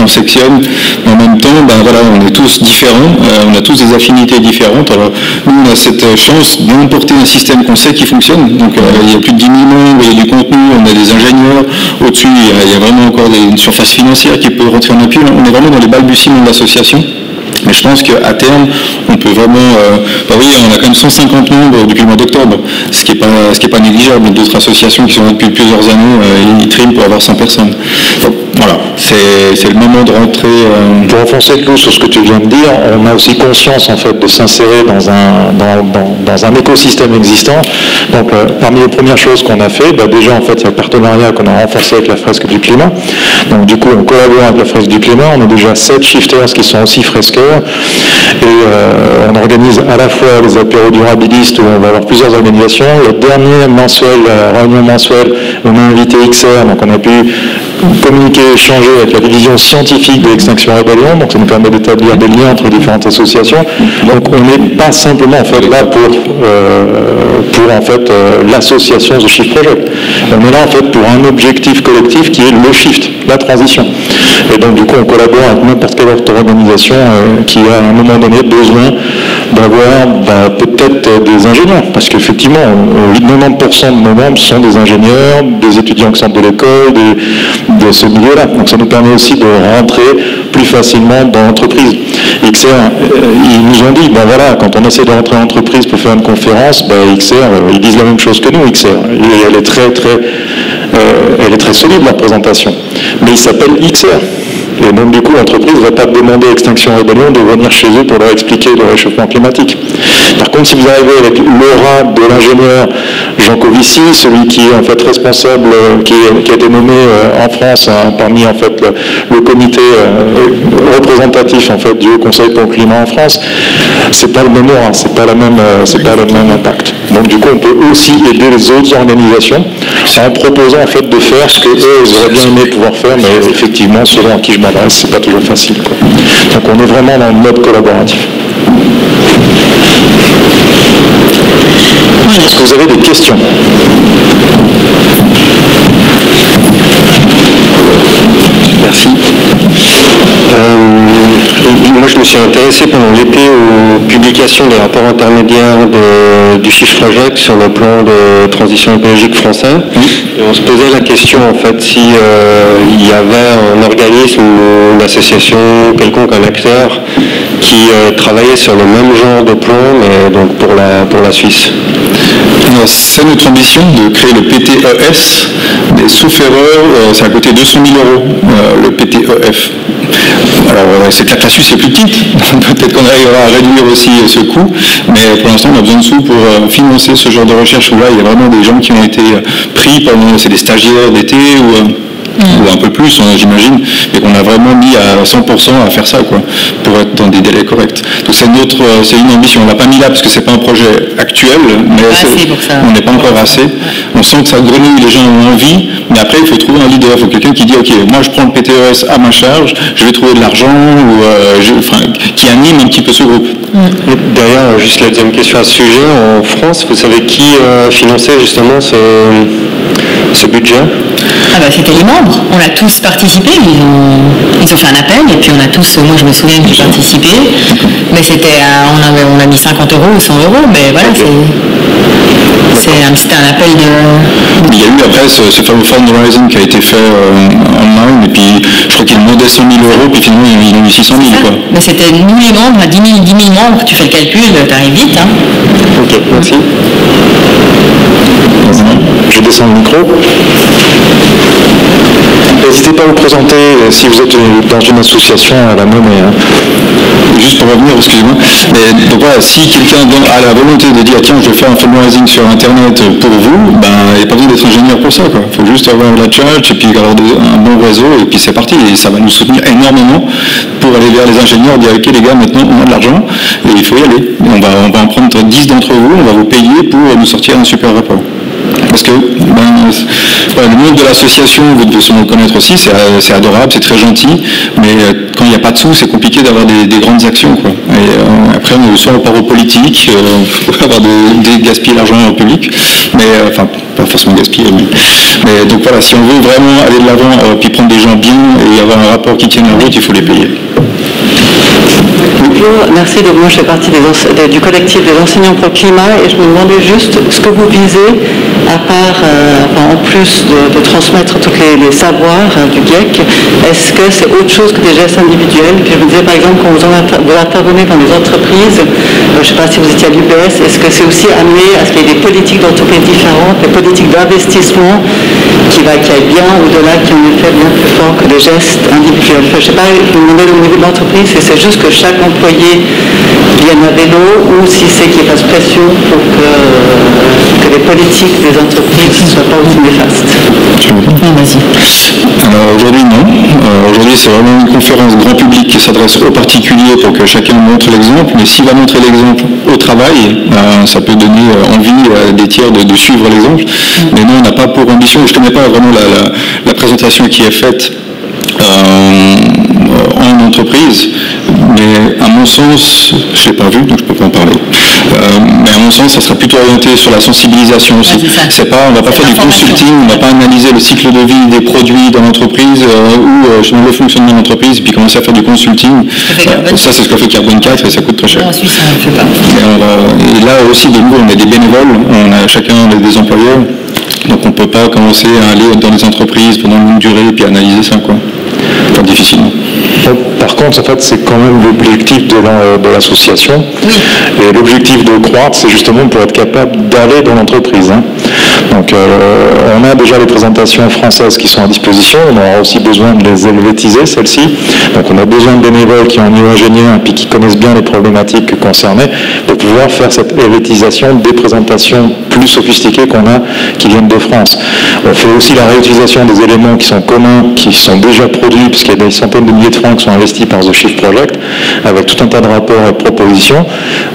en sectionne. En même temps, on est tous différents, on a tous des affinités différentes. Alors, nous, on a cette chance d'importer un système qu'on sait qui fonctionne. Donc, il y a plus de 10 000 membres, il y a du contenu, on a des ingénieurs. Au-dessus, il y a vraiment encore une surface financière qui peut rentrer en appui. On est vraiment dans les balbutiements de l'association. Mais je pense qu'à terme, on peut vraiment... on a quand même 150 membres depuis le mois d'octobre, ce qui est pas négligeable. D'autres associations qui sont là depuis plusieurs années, ils triment pour avoir 100 personnes. Donc voilà, c'est le moment de rentrer... Pour enfoncer le clou sur ce que tu viens de dire, on a aussi conscience en fait de s'insérer dans un écosystème existant. Donc parmi les premières choses qu'on a fait, déjà en fait il y a le partenariat qu'on a renforcé avec la Fresque du Climat. Donc du coup on collabore avec la Fresque du Climat, on a déjà 7 shifters qui sont aussi fresqueurs. Et on organise à la fois les apéros durabilistes où on va avoir plusieurs organisations. Le dernier réunion mensuelle, on a invité XR, donc on a pu communiquer, échanger avec la division scientifique de l'Extinction Rebellion, donc ça nous permet d'établir des liens entre différentes associations. Donc on n'est pas simplement en fait là pour l'association The Shift Project. On est là en fait pour un objectif collectif qui est le shift, la transition. Et donc du coup on collabore avec n'importe quelle autre organisation qui a à un moment donné besoin d'avoir peut-être des ingénieurs, parce qu'effectivement 90% de nos membres sont des ingénieurs, des étudiants qui sortent de l'école, de ce milieu-là. Donc ça nous permet aussi de rentrer plus facilement dans l'entreprise. XR, ils nous ont dit, quand on essaie de rentrer en entreprise pour faire une conférence, XR, ils disent la même chose que nous, XR. Et elle est très solide, la présentation. Mais il s'appelle XR. Et donc du coup, l'entreprise ne va pas demander à Extinction Rebellion de venir chez eux pour leur expliquer le réchauffement climatique. Par contre, si vous arrivez avec l'aura de l'ingénieur Jean Covici, celui qui est en fait responsable, qui a été nommé en France parmi en fait le comité représentatif en fait du Haut Conseil pour le climat en France, c'est pas le même aura, c'est pas le même impact. Donc du coup, on peut aussi aider les autres organisations en proposant en fait de faire ce que eux ils auraient bien aimé pouvoir faire, mais effectivement, selon à qui je m'adresse, c'est pas toujours facile, quoi. Donc on est vraiment dans le mode collaboratif. Est-ce que vous avez des questions ? Merci. Moi, je me suis intéressé pendant l'été aux publications des rapports intermédiaires du Shift Project sur le plan de transition écologique français. Et on se posait la question, en fait, si il y avait un organisme ou une association quelconque, un acteur qui travaillait sur le même genre de plan, mais donc pour la Suisse. C'est notre ambition de créer le PTES, mais sauf erreur, c'est à côté de 200 000 €, le PTEF. Alors c'est clair que la Suisse est plus petite, peut-être qu'on arrivera à réduire aussi ce coût, mais pour l'instant on a besoin de sous pour financer ce genre de recherche où là il y a vraiment des gens qui ont été pris, c'est des stagiaires d'été ou un peu plus, j'imagine, mais qu'on a vraiment mis à 100% à faire ça, quoi, pour être dans des délais corrects. Donc c'est une ambition. On l'a pas mis là parce que c'est pas un projet actuel, mais on n'est pas encore assez. On sent que ça grenouille, les gens ont envie, mais après il faut trouver un leader, il faut quelqu'un qui dit ok, moi je prends le PTES à ma charge, je vais trouver de l'argent qui anime un petit peu ce groupe. D'ailleurs, juste la deuxième question à ce sujet, en France, vous savez qui finançait justement ce budget? C'était les membres, on a tous participé, ils ont fait un appel et puis on a tous, moi je me souviens que j'ai participé, mais c'était, on a mis 50 € ou 100 €, mais voilà, c'était un appel de... Il y a eu après ce fameux fundraising qui a été fait online, et puis je crois qu'il demandait 100 000 €, puis finalement il a eu 600 000 quoi. Mais c'était nous les membres, à 10 000 membres, tu fais le calcul, t'arrives vite. Ok, merci. Je descends le micro. N'hésitez pas à vous présenter si vous êtes dans une association à la nommer. Juste pour revenir, excusez-moi. Mais donc voilà, si quelqu'un a la volonté de dire tiens, je vais faire un fundraising sur Internet pour vous, il n'y a pas besoin d'être ingénieur pour ça, quoi. Il faut juste avoir la charge et puis avoir un bon réseau et puis c'est parti. Et ça va nous soutenir énormément pour aller vers les ingénieurs, dire ok les gars, maintenant on a de l'argent et il faut y aller. Et on va en prendre 10 d'entre vous, on va vous payer pour nous sortir un super rapport. Parce que Le monde de l'association, vous devez sûrement le connaître aussi, c'est adorable, c'est très gentil, mais quand il n'y a pas de sous, c'est compliqué d'avoir des grandes actions, quoi. Et après, soit on part aux politiques, on peut avoir gaspiller l'argent public, mais enfin, pas forcément gaspiller, mais donc voilà, si on veut vraiment aller de l'avant, puis prendre des gens bien et avoir un rapport qui tienne la route, il faut les payer. Bonjour, merci. Donc moi je fais partie du collectif des enseignants pour le climat et je me demandais juste ce que vous visez, à part, en plus de transmettre tous les savoirs du GIEC, est-ce que c'est autre chose que des gestes individuels? Puis je me disais par exemple quand vous intervenez dans les entreprises, je ne sais pas si vous étiez à l'UBS, est-ce que c'est aussi amené à ce qu'il y ait des politiques d'entreprise différentes, des politiques d'investissement qui aillent bien au-delà, qui ont un effet bien plus fort que les gestes individuels? Enfin, je ne sais pas, je me demandais au niveau de l'entreprise, si c'est juste que chaque employé vienne à vélo ou si c'est qu'il fasse pression pour que les politiques des entreprises ne soient pas aussi néfastes. Alors aujourd'hui non. Aujourd'hui c'est vraiment une conférence grand public qui s'adresse aux particuliers pour que chacun montre l'exemple, mais s'il va montrer l'exemple au travail, ça peut donner envie des tiers de suivre l'exemple. Mais non, on n'a pas pour ambition, je ne connais pas vraiment la présentation qui est faite en entreprise, mais à mon sens, je ne l'ai pas vu, donc je ne peux pas en parler, mais à mon sens, ça sera plutôt orienté sur la sensibilisation aussi. C'est pas, on ne va pas faire du consulting, on ne va pas analyser le cycle de vie des produits dans l'entreprise ou le fonctionnement de l'entreprise, puis commencer à faire du consulting. Ça, c'est ce qu'a fait Carbone 4 et ça coûte très cher. En Suisse, on ne fait pas. Et là aussi, de nouveau, on a des bénévoles, on a chacun des employeurs, donc on ne peut pas commencer à aller dans les entreprises pendant une longue durée et puis analyser ça, quoi. Enfin, difficilement. Par contre, en fait, c'est quand même l'objectif de l'association. Oui. Et l'objectif de croître, c'est justement pour être capable d'aller dans l'entreprise. Hein. Donc, on a déjà les présentations françaises qui sont à disposition. On aura aussi besoin de les helvétiser, celles-ci. Donc, on a besoin de bénévoles qui ont un niveau ingénieur et qui connaissent bien les problématiques concernées pour pouvoir faire cette helvétisation des présentations plus sophistiquées qu'on a, qui viennent de France. On fait aussi la réutilisation des éléments qui sont communs, qui sont déjà produits, puisqu'il y a des centaines de milliers de francs qui sont investis par The Shift Project, avec tout un tas de rapports et de propositions.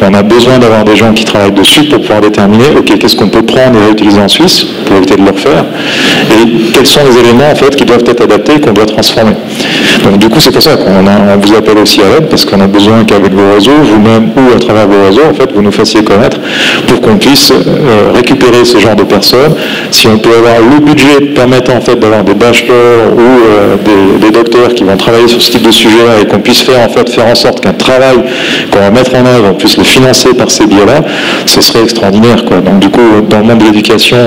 On a besoin d'avoir des gens qui travaillent dessus pour pouvoir déterminer, ok, qu'est-ce qu'on peut prendre et réutiliser en Suisse pour éviter de le refaire, et quels sont les éléments en fait qui doivent être adaptés et qu'on doit transformer. Donc du coup, c'est pour ça qu'on vous appelle aussi à l'aide, parce qu'on a besoin qu'avec vos réseaux, vous-même ou à travers vos réseaux, en fait, vous nous fassiez connaître pour qu'on puisse récupérer ce genre de personnes. Si on peut avoir le budget permettant en fait d'avoir des bachelors ou des docteurs qui vont travailler sur ce type de sujet-là et qu'on puisse faire en sorte qu'un travail qu'on va mettre en œuvre, on puisse le financer par ces biais-là, ce serait extraordinaire, quoi. Donc du coup, dans le monde de l'éducation,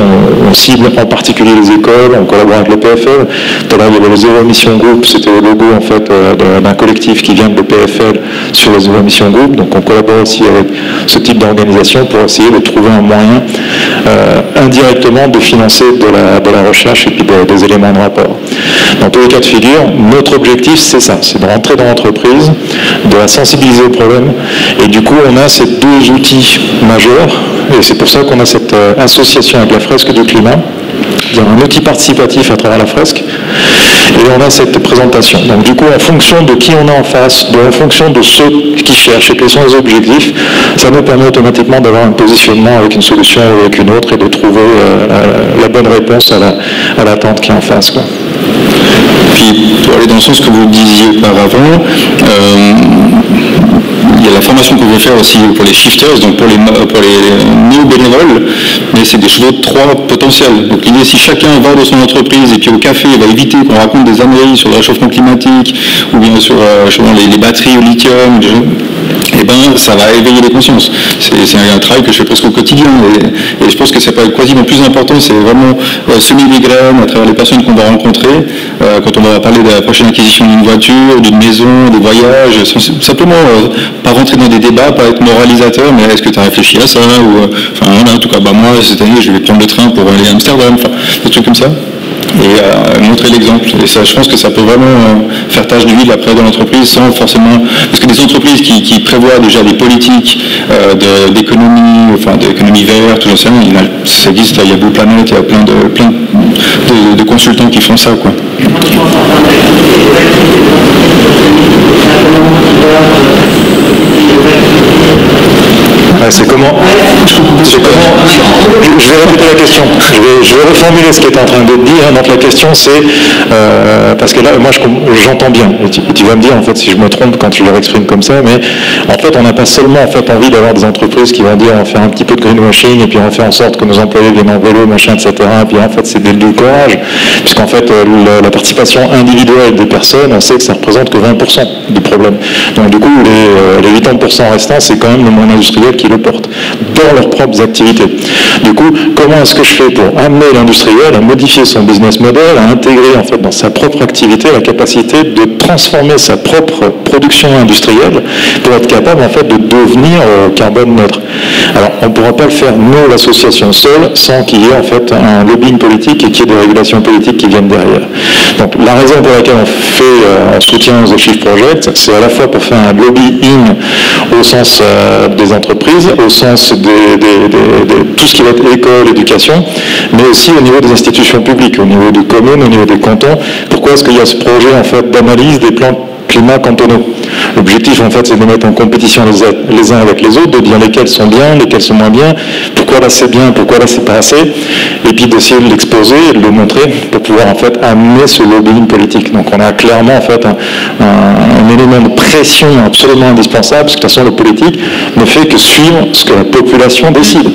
on cible en particulier les écoles, on collabore avec le PFL. Tout à l'heure, il y avait le Zéro Émission Group, c'était le logo en fait d'un collectif qui vient de l'EPFL sur le Zéro Émission Group. Donc on collabore aussi avec ce type d'organisation pour essayer de trouver un moyen indirectement de financer de la recherche et puis des éléments de rapport. Dans tous les cas de figure, notre objectif c'est ça, c'est de rentrer dans l'entreprise, de la sensibiliser au problème, et du coup on a ces deux outils majeurs, et c'est pour ça qu'on a cette association avec la fresque du climat. Il y a un outil participatif à travers la fresque, et on a cette présentation. Donc du coup, en fonction de qui on a en face, en fonction de ceux qui cherchent et quels sont les objectifs, ça nous permet automatiquement d'avoir un positionnement avec une solution ou avec une autre et de trouver la bonne réponse à l'attente qui est en face, quoi. Puis, pour aller dans le sens que vous disiez auparavant, il y a la formation qu'on veut faire aussi pour les shifters, donc pour les néo-bénévoles, mais c'est des chevaux de 3 potentiels. Donc l'idée, si chacun va dans son entreprise et puis au café, il va éviter qu'on raconte des âneries sur le réchauffement climatique ou bien sur les batteries au lithium, et ben ça va éveiller les consciences. C'est un travail que je fais presque au quotidien, et je pense que c'est pas quasiment plus important, c'est vraiment semer les graines à travers les personnes qu'on va rencontrer, quand on va parler de la prochaine acquisition d'une voiture, d'une maison, des voyages, simplement pas rentrer dans des débats, pas être moralisateur, mais est-ce que tu as réfléchi à ça, ou en tout cas, moi cette année je vais prendre le train pour aller à Amsterdam, des trucs comme ça. Et montrer l'exemple. Et ça, je pense que ça peut vraiment faire tache d'huile après dans l'entreprise sans forcément... Parce que des entreprises qui prévoient déjà des politiques d'économie, d'économie verte, j'en sais rien, ça existe, il y a Blue Planet, il y a plein de consultants qui font ça, quoi. C'est comment ? Je vais répéter la question. Je vais reformuler ce qui est en train de dire. Donc la question c'est, parce que là, moi j'entends bien. Et tu vas me dire en fait si je me trompe quand je le exprime comme ça, mais en fait on n'a pas seulement en fait envie d'avoir des entreprises qui vont dire on va faire un petit peu de greenwashing et puis on va faire en sorte que nos employés viennent en vélo, machin, etc. Et puis en fait c'est des courage, puisqu'en fait la participation individuelle des personnes, on sait que ça représente que 20% du problème. Donc du coup les 80% restants, c'est quand même le monde industriel qui le porte dans leurs propres activités. Du coup, comment est-ce que je fais pour amener l'industriel à modifier son business model, à intégrer en fait dans sa propre activité la capacité de transformer sa propre production industrielle pour être capable en fait de devenir carbone neutre. Alors, on ne pourra pas le faire nous, l'association seule, sans qu'il y ait en fait un lobbying politique et qu'il y ait des régulations politiques qui viennent derrière. Donc, la raison pour laquelle on fait un soutien aux Shift Project, c'est à la fois pour faire un lobbying au sens des entreprises, au sens de tout ce qui va être école, éducation, mais aussi au niveau des institutions publiques, au niveau des communes, au niveau des cantons. Pourquoi est-ce qu'il y a ce projet en fait d'analyse des plans climat cantonaux? L'objectif, en fait, c'est de mettre en compétition les uns avec les autres, de dire lesquels sont bien, lesquels sont moins bien, pourquoi là c'est bien, pourquoi là c'est pas assez, et puis d'essayer de l'exposer et de le montrer pour pouvoir, en fait, amener ce lobbying politique. Donc, on a clairement, en fait, un élément de pression absolument indispensable, parce que de toute façon, le politique ne fait que suivre ce que la population décide.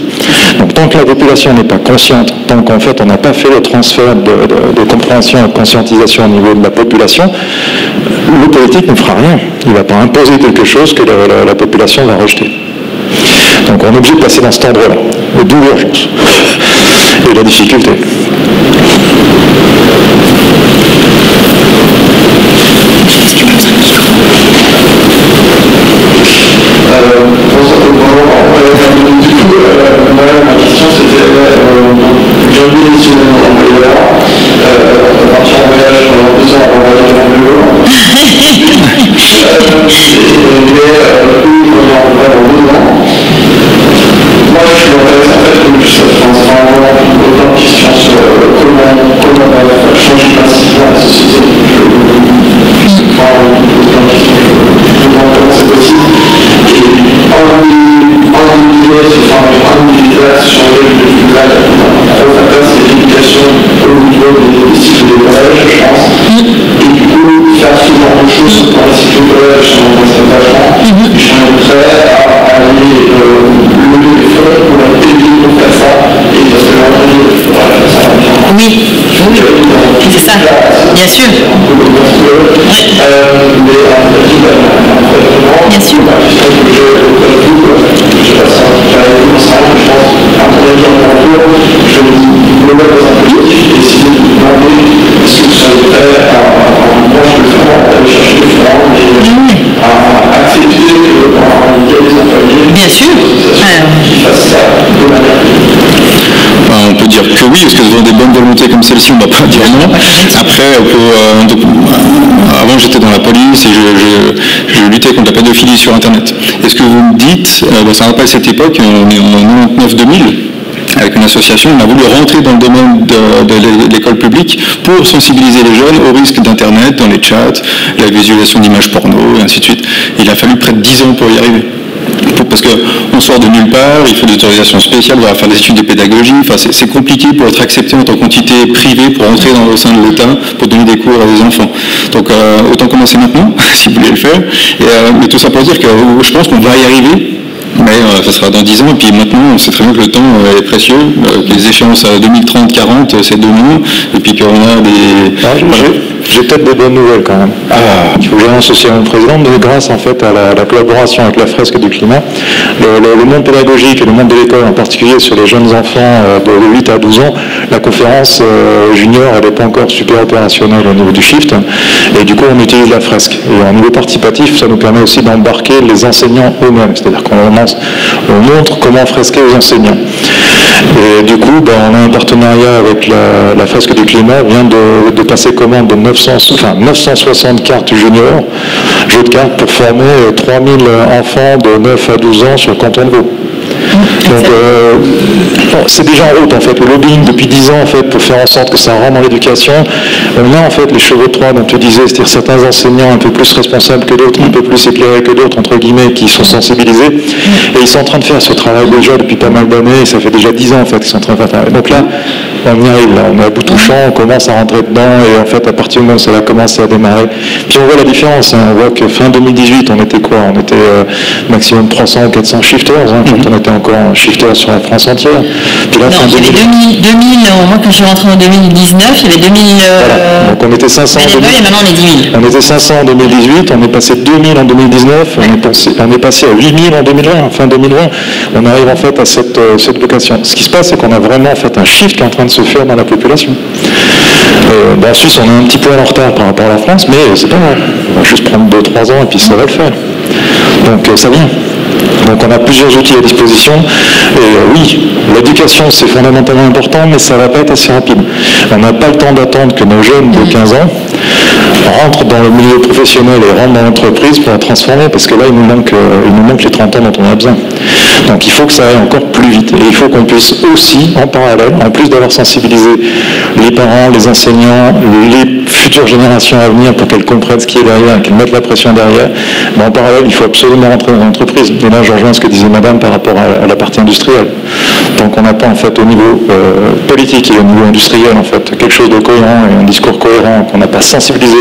Donc, tant que la population n'est pas consciente, tant qu'en fait, on n'a pas fait le transfert de compréhension et de conscientisation au niveau de la population, le politique ne fera rien. Il ne va pas imposer quelque chose que la population va rejeter. Donc on est obligé de passer dans cet endroit-là, d'où l'urgence et la difficulté. Ma question c'était, bienvenue ici dans l'employeur, partir en voyage pendant 2 ans avant d'aller en vélo. Moi je suis intéressé en fait comme ça prend vraiment autant de questions sur comment changer massivement la société. Je prends autant de questions comment c'est possible. Et individuel sur le village, c'est l'éducation au niveau des cycles de collège, je pense. Et du coup, faire ce genre de choses dans les cycles de collège, je suis prêt à aller lever les fonds pour la payer pour faire ça. Et parce que l'entreprise, il faudra faire ça. Oui, c'est ça, bien sûr. Bien sûr. Bien sûr. On peut dire que oui, est-ce que devant des bonnes volontés comme celle-ci, on ne va pas dire non. Après, avant j'étais dans la police et je luttais contre la pédophilie sur Internet. Est-ce que vous me dites, ça rappelle cette époque, on est en 99-2000, avec une association, on a voulu rentrer dans le domaine de l'école publique pour sensibiliser les jeunes au risque d'Internet, dans les chats, la visualisation d'images porno, et ainsi de suite. Il a fallu près de 10 ans pour y arriver. Parce qu'on sort de nulle part, il faut des autorisations spéciales, on va faire des études de pédagogie, enfin, c'est compliqué pour être accepté en tant qu'entité privée pour entrer au sein de l'État, pour donner des cours à des enfants. Donc autant commencer maintenant, si vous voulez le faire. Mais tout ça pour dire que je pense qu'on va y arriver, mais ça sera dans 10 ans, et puis maintenant on sait très bien que le temps est précieux, que les échéances à 2030, 40, c'est demain, et puis qu'on a des... J'ai peut-être des bonnes nouvelles quand même. Il faut que j'annonce aussi à mon président, mais grâce en fait à la collaboration avec la fresque du climat, le monde pédagogique et le monde de l'école en particulier sur les jeunes enfants de 8 à 12 ans, la conférence junior elle n'est pas encore super opérationnelle au niveau du shift, et du coup on utilise la fresque. Et au niveau participatif, ça nous permet aussi d'embarquer les enseignants eux-mêmes, c'est-à-dire qu'on montre comment fresquer aux enseignants. Et du coup, on a un partenariat avec la fresque du climat, vient de passer commande de 960 cartes juniors, jeux de cartes pour former 3000 enfants de 9 à 12 ans sur le canton de Vaud. Donc, c'est déjà en route en fait. Le lobbying depuis 10 ans en fait pour faire en sorte que ça rentre dans l'éducation. On a en fait les chevaux de Troie dont tu disais, c'est-à-dire certains enseignants un peu plus responsables que d'autres, un peu plus éclairés que d'autres entre guillemets, qui sont sensibilisés. Et ils sont en train de faire ce travail déjà depuis pas mal d'années. Et ça fait déjà 10 ans en fait qu'ils sont en train de faire. Donc là, on y arrive. Là, on est à bout touchant, on commence à rentrer dedans. Et en fait, à partir du moment où ça va commencer à démarrer, puis on voit la différence. Hein. On voit que fin 2018, on était quoi? On était maximum 300 ou 400 shifters quand on était encore en shifter sur la France entière. Puis là, non, il y avait 2000, moi quand je suis rentré en 2019, il y avait 2000 voilà. Donc on était 500 bénévoles et maintenant on est 10 000. On était 500 en 2018, on est passé de 2000 en 2019, on est passé à 8000 en 2020, fin 2020. On arrive en fait à cette vocation. Ce qui se passe, c'est qu'on a vraiment en fait un shift qui est en train de se faire dans la population. En Suisse, on est un petit peu en retard par rapport à la France, mais c'est pas grave. On va juste prendre 2-3 ans et puis ça va le faire. Donc ça vient. Donc on a plusieurs outils à disposition. Et oui, l'éducation c'est fondamentalement important, mais ça ne va pas être assez rapide. On n'a pas le temps d'attendre que nos jeunes de 15 ans rentrent dans le milieu professionnel et rentrent dans l'entreprise pour la transformer, parce que là il nous manque les 30 ans dont on a besoin. Donc il faut que ça aille encore plus vite. Et il faut qu'on puisse aussi, en parallèle, en plus d'avoir sensibilisé les parents, les enseignants, les futures générations à venir pour qu'elles comprennent ce qui est derrière, qu'elles mettent la pression derrière, mais en parallèle, il faut absolument rentrer dans l'entreprise. Et là, je rejoins ce que disait madame par rapport à la partie industrielle. Donc on n'a pas en fait au niveau politique et au niveau industriel en fait quelque chose de cohérent et un discours cohérent, qu'on n'a pas sensibilisé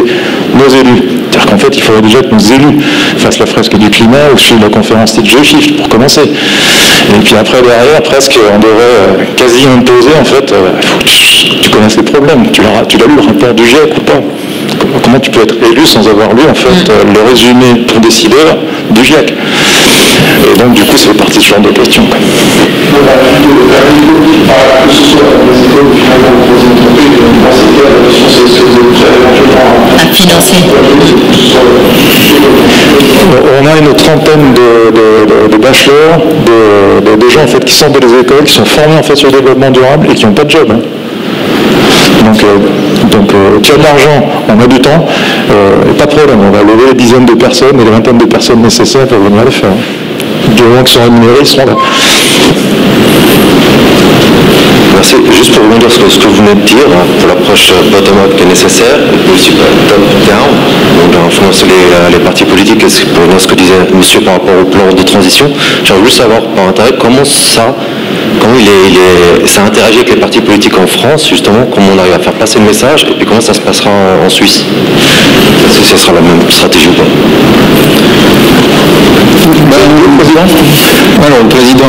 nos élus. C'est-à-dire qu'en fait, il faudrait déjà que nos élus fassent la fresque du climat ou suivent la conférence type G-Shift pour commencer. Et puis après, derrière, presque, on devrait quasi imposer, en fait, il faut que tu connaisses les problèmes. Tu l'as lu le rapport du GIEC ou pas? Comment tu peux être élu sans avoir lu, en fait, le résumé pour décideur du GIEC? Et donc, du coup, ça fait partie de ce genre de questions. À financer. On a une trentaine de bachelors, de gens en fait, qui sortent des écoles, qui sont formés en fait, sur le développement durable et qui n'ont pas de job. Hein. Donc tu as de l'argent, on a du temps, et pas de problème, on va lever les dizaines de personnes et les vingtaines de personnes nécessaires pour venir le faire. Du moment qu'ils sont rémunérés, ils seront là. Merci. Juste pour rebondir sur ce que vous venez de dire, pour l'approche bottom-up qui est nécessaire, et aussi top-down, donc influencer les partis politiques, pour ce que disait monsieur par rapport au plan de transition, j'aimerais juste savoir par intérêt comment ça interagit avec les partis politiques en France, justement, comment on arrive à faire passer le message, et puis comment ça se passera en Suisse. Est-ce que ça sera la même stratégie ou pas? Le président. Alors, le président,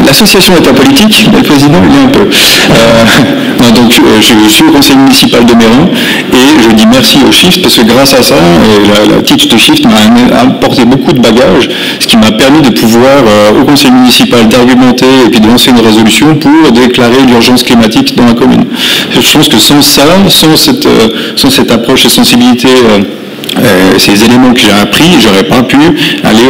l'association est apolitique, mais le président, il est un peu. Donc, je suis au conseil municipal de Méron et je dis merci au Shift parce que grâce à ça, la teach de Shift m'a apporté beaucoup de bagages, ce qui m'a permis de pouvoir, au conseil municipal, d'argumenter et puis de lancer une résolution pour déclarer l'urgence climatique dans la commune. Je pense que sans ça, sans cette approche et sensibilité, ces éléments que j'ai appris, j'aurais pas pu aller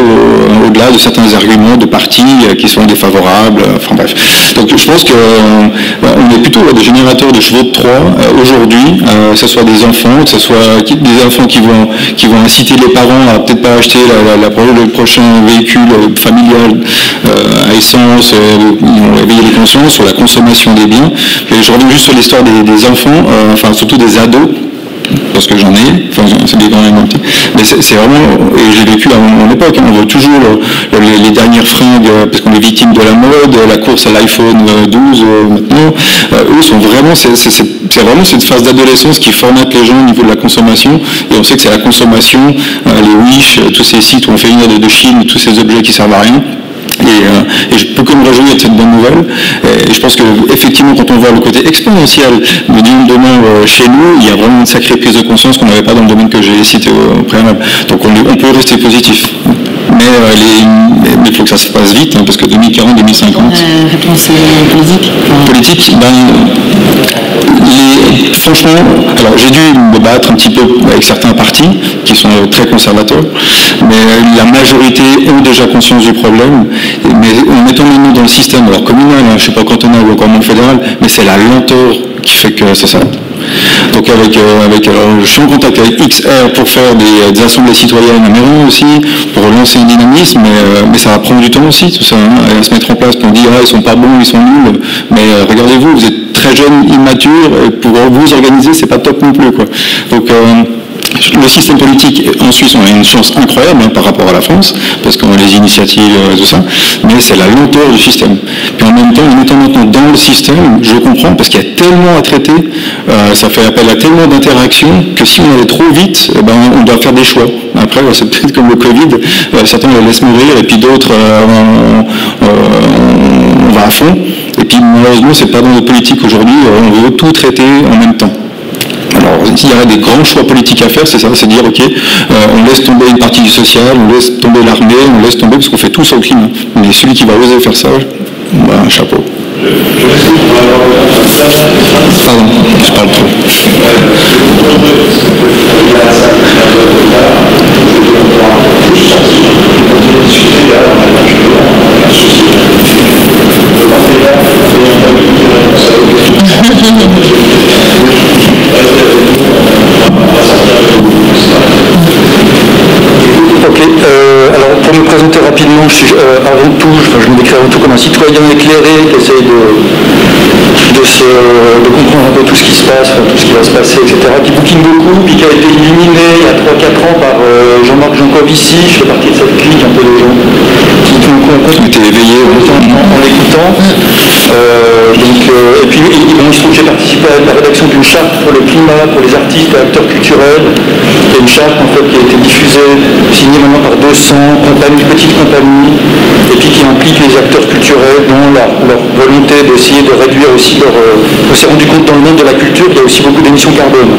au-delà de certains arguments de partis qui sont défavorables, enfin bref. Donc je pense qu'on est plutôt des générateurs de chevaux de Troie aujourd'hui, que ce soit des enfants, que ce soit des enfants qui vont inciter les parents à peut-être pas acheter le prochain véhicule familial à essence, ils vont éveiller les consciences sur la consommation des biens. Et je reviens juste sur l'histoire des enfants, enfin surtout des ados, parce que j'en ai, enfin c'est des grands et petits, mais c'est vraiment, et j'ai vécu à mon époque, on voit toujours les dernières fringues, parce qu'on est victime de la mode, la course à l'iPhone 12 maintenant, eux sont vraiment, c'est vraiment cette phase d'adolescence qui formate les gens au niveau de la consommation, et on sait que c'est la consommation, les Wish, tous ces sites où on fait venir de Chine, tous ces objets qui servent à rien. Et je peux que me réjouir de cette bonne nouvelle. Et je pense qu'effectivement, quand on voit le côté exponentiel du nombre de membres chez nous, il y a vraiment une sacrée prise de conscience qu'on n'avait pas dans le domaine que j'ai cité au préalable. Donc on peut rester positif. Mais il faut que ça se passe vite, hein, parce que 2040, 2050... réponse politique. Franchement, alors j'ai dû me battre un petit peu avec certains partis qui sont très conservateurs, mais la majorité ont déjà conscience du problème, mais en étant maintenant dans le système, alors communal, hein, je ne sais pas cantonal ou encore fédéral, mais c'est la lenteur qui fait que ça s'arrête. Donc donc je suis en contact avec XR pour faire des assemblées citoyennes à Mérignac aussi, pour relancer un dynamisme, mais ça va prendre du temps aussi, tout ça, à se mettre en place, pour dire, ils sont pas bons, ils sont nuls, mais regardez-vous, vous êtes très jeune, immature, pour vous organiser, c'est pas top non plus, quoi. Donc, le système politique en Suisse, on a une chance incroyable par rapport à la France, parce qu'on a les initiatives, tout ça, mais c'est la lenteur du système. Puis en même temps, en étant maintenant dans le système, je comprends, parce qu'il y a tellement à traiter, ça fait appel à tellement d'interactions, que si on allait trop vite, on doit faire des choix. Après, c'est peut-être comme le Covid, certains le laissent mourir, et puis d'autres, on va à fond. Et puis malheureusement, c'est pas dans notre politique aujourd'hui, on veut tout traiter en même temps. Alors, s'il y aurait des grands choix politiques à faire, c'est ça, c'est dire, ok, on laisse tomber une partie du social, on laisse tomber l'armée, on laisse tomber, parce qu'on fait tout sur le climat. Mais celui qui va oser faire ça, un chapeau. Pardon, je parle trop. Ok, alors pour me présenter rapidement, je suis avant tout, je me décris avant tout comme un citoyen éclairé qui essaye de comprendre un peu tout ce qui se passe, tout ce qui va se passer, etc., qui bouquine beaucoup, puis qui a été illuminé il y a 3-4 ans par Jean-Marc Jancovici. Je fais partie de cette clique un peu de gens qui étaient éveillés en l'écoutant. Et puis il se trouve que j'ai participé à la rédaction d'une charte pour le climat, pour les artistes et acteurs culturels. C'est une charte en fait qui a été diffusée, signée maintenant par 200 petites compagnies, et puis qui implique les acteurs culturels dans leur volonté d'essayer de réduire aussi leur... on s'est rendu compte dans le monde de la culture qu'il y a aussi beaucoup d'émissions carbone,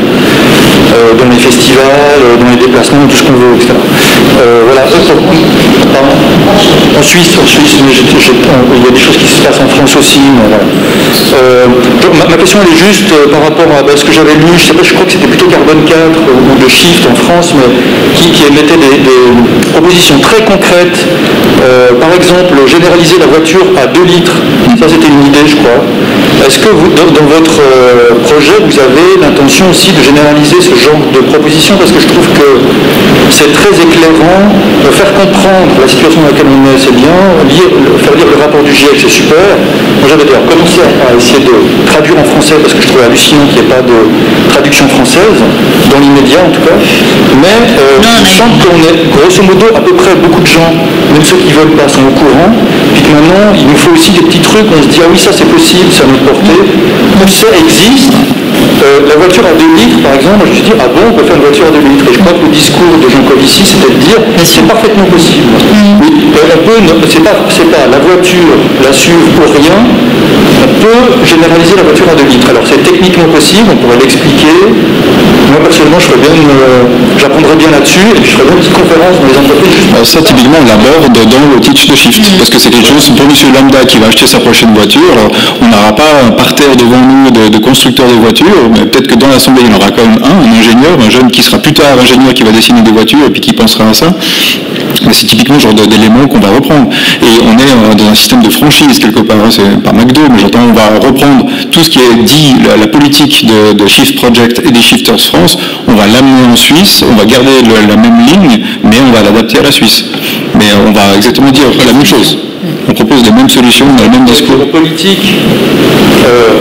dans les festivals, dans les déplacements, tout ce qu'on veut, etc. Voilà. En Suisse, mais il y a des choses qui se passent en France aussi. Mais voilà. Ma question elle est juste par rapport à ce que j'avais lu, je crois que c'était plutôt Carbone 4 ou de Shift en France, mais qui émettait des propositions très concrètes. Par exemple, généraliser la voiture à 2 litres. Ça, c'était une idée, je crois. Est-ce que vous, dans votre projet, vous avez l'intention aussi de généraliser ce genre de propositions? Parce que je trouve que c'est très éclairant. Faire comprendre la situation dans laquelle on est, c'est bien. Faire lire le rapport du GIEC, c'est super. Moi, j'avais d'ailleurs commencé à essayer de traduire en français, parce que je trouvais hallucinant qu'il n'y ait pas de traduction française, dans l'immédiat en tout cas. Mais je sens qu'on est, grosso modo, à peu près beaucoup de gens, même ceux qui ne veulent pas, sont au courant. Puis que maintenant, il nous faut aussi des petits trucs, on se dit, ah oui, ça c'est possible, ça nous porter. Donc ça existe. La voiture à 2 litres, par exemple, je me suis dit, ah bon, on peut faire une voiture à 2 litres. Et je crois que le discours de Jancovici, c'était de dire, c'est parfaitement possible. Oui, c'est pas la voiture, la SUV ou rien, on peut généraliser la voiture à 2 litres. Alors c'est techniquement possible, on pourrait l'expliquer. Moi personnellement, j'apprendrais bien là-dessus, et puis je ferais bien une petite conférence dans les entreprises. Alors ça, typiquement, on l'aborde dans le Teach the Shift, parce que c'est quelque chose pour monsieur lambda qui va acheter sa prochaine voiture. Alors, on n'aura pas un parterre devant nous de constructeurs de voitures, mais peut-être que dans l'assemblée, il y en aura quand même un ingénieur, un jeune qui sera plus tard ingénieur qui va dessiner des voitures et puis qui pensera à ça. Mais c'est typiquement le genre d'éléments qu'on va reprendre. Et on est dans un système de franchise quelque part, hein, c'est pas McDo, mais j'entends on va reprendre tout ce qui est dit, la politique de Shift Project et des Shifters France, on va l'amener en Suisse, on va garder la même ligne, mais on va l'adapter à la Suisse. Mais on va exactement dire la même chose. On propose les mêmes solutions, on a le même discours. La politique,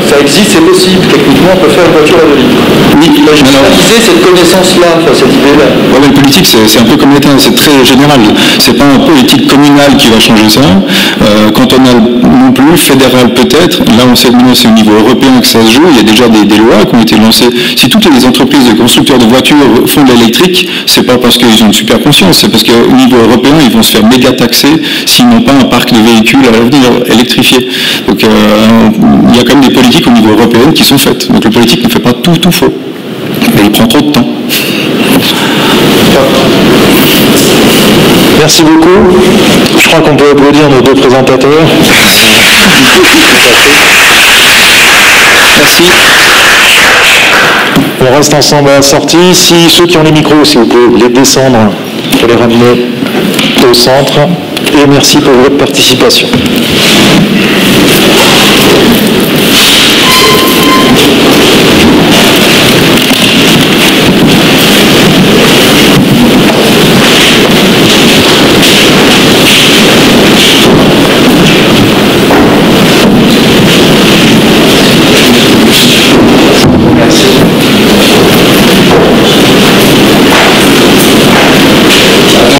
ça existe, c'est possible. Techniquement, on peut faire une voiture à 2 litres. Oui, généraliser cette connaissance-là, cette idée-là. Ouais, mais le politique, c'est un peu comme l'État, c'est très général. C'est pas un politique communal qui va changer ça, cantonal non plus, fédéral peut-être. Là, on sait que c'est au niveau européen que ça se joue. Il y a déjà des lois qui ont été lancées. Si toutes les entreprises de constructeurs de voitures font de l'électrique, c'est pas parce qu'ils ont une super conscience, c'est parce qu'au niveau européen, ils vont se faire méga taxer s'ils n'ont pas un parc de véhicules à l'avenir électrifiés. Donc il y a quand même des politiques au niveau européen qui sont faites. Donc le politique ne fait pas tout faux. Mais il prend trop de temps. Merci beaucoup. Je crois qu'on peut applaudir nos 2 présentateurs. Merci. On reste ensemble à la sortie. Si ceux qui ont les micros, si vous pouvez les descendre pour les ramener au centre. Et merci pour votre participation.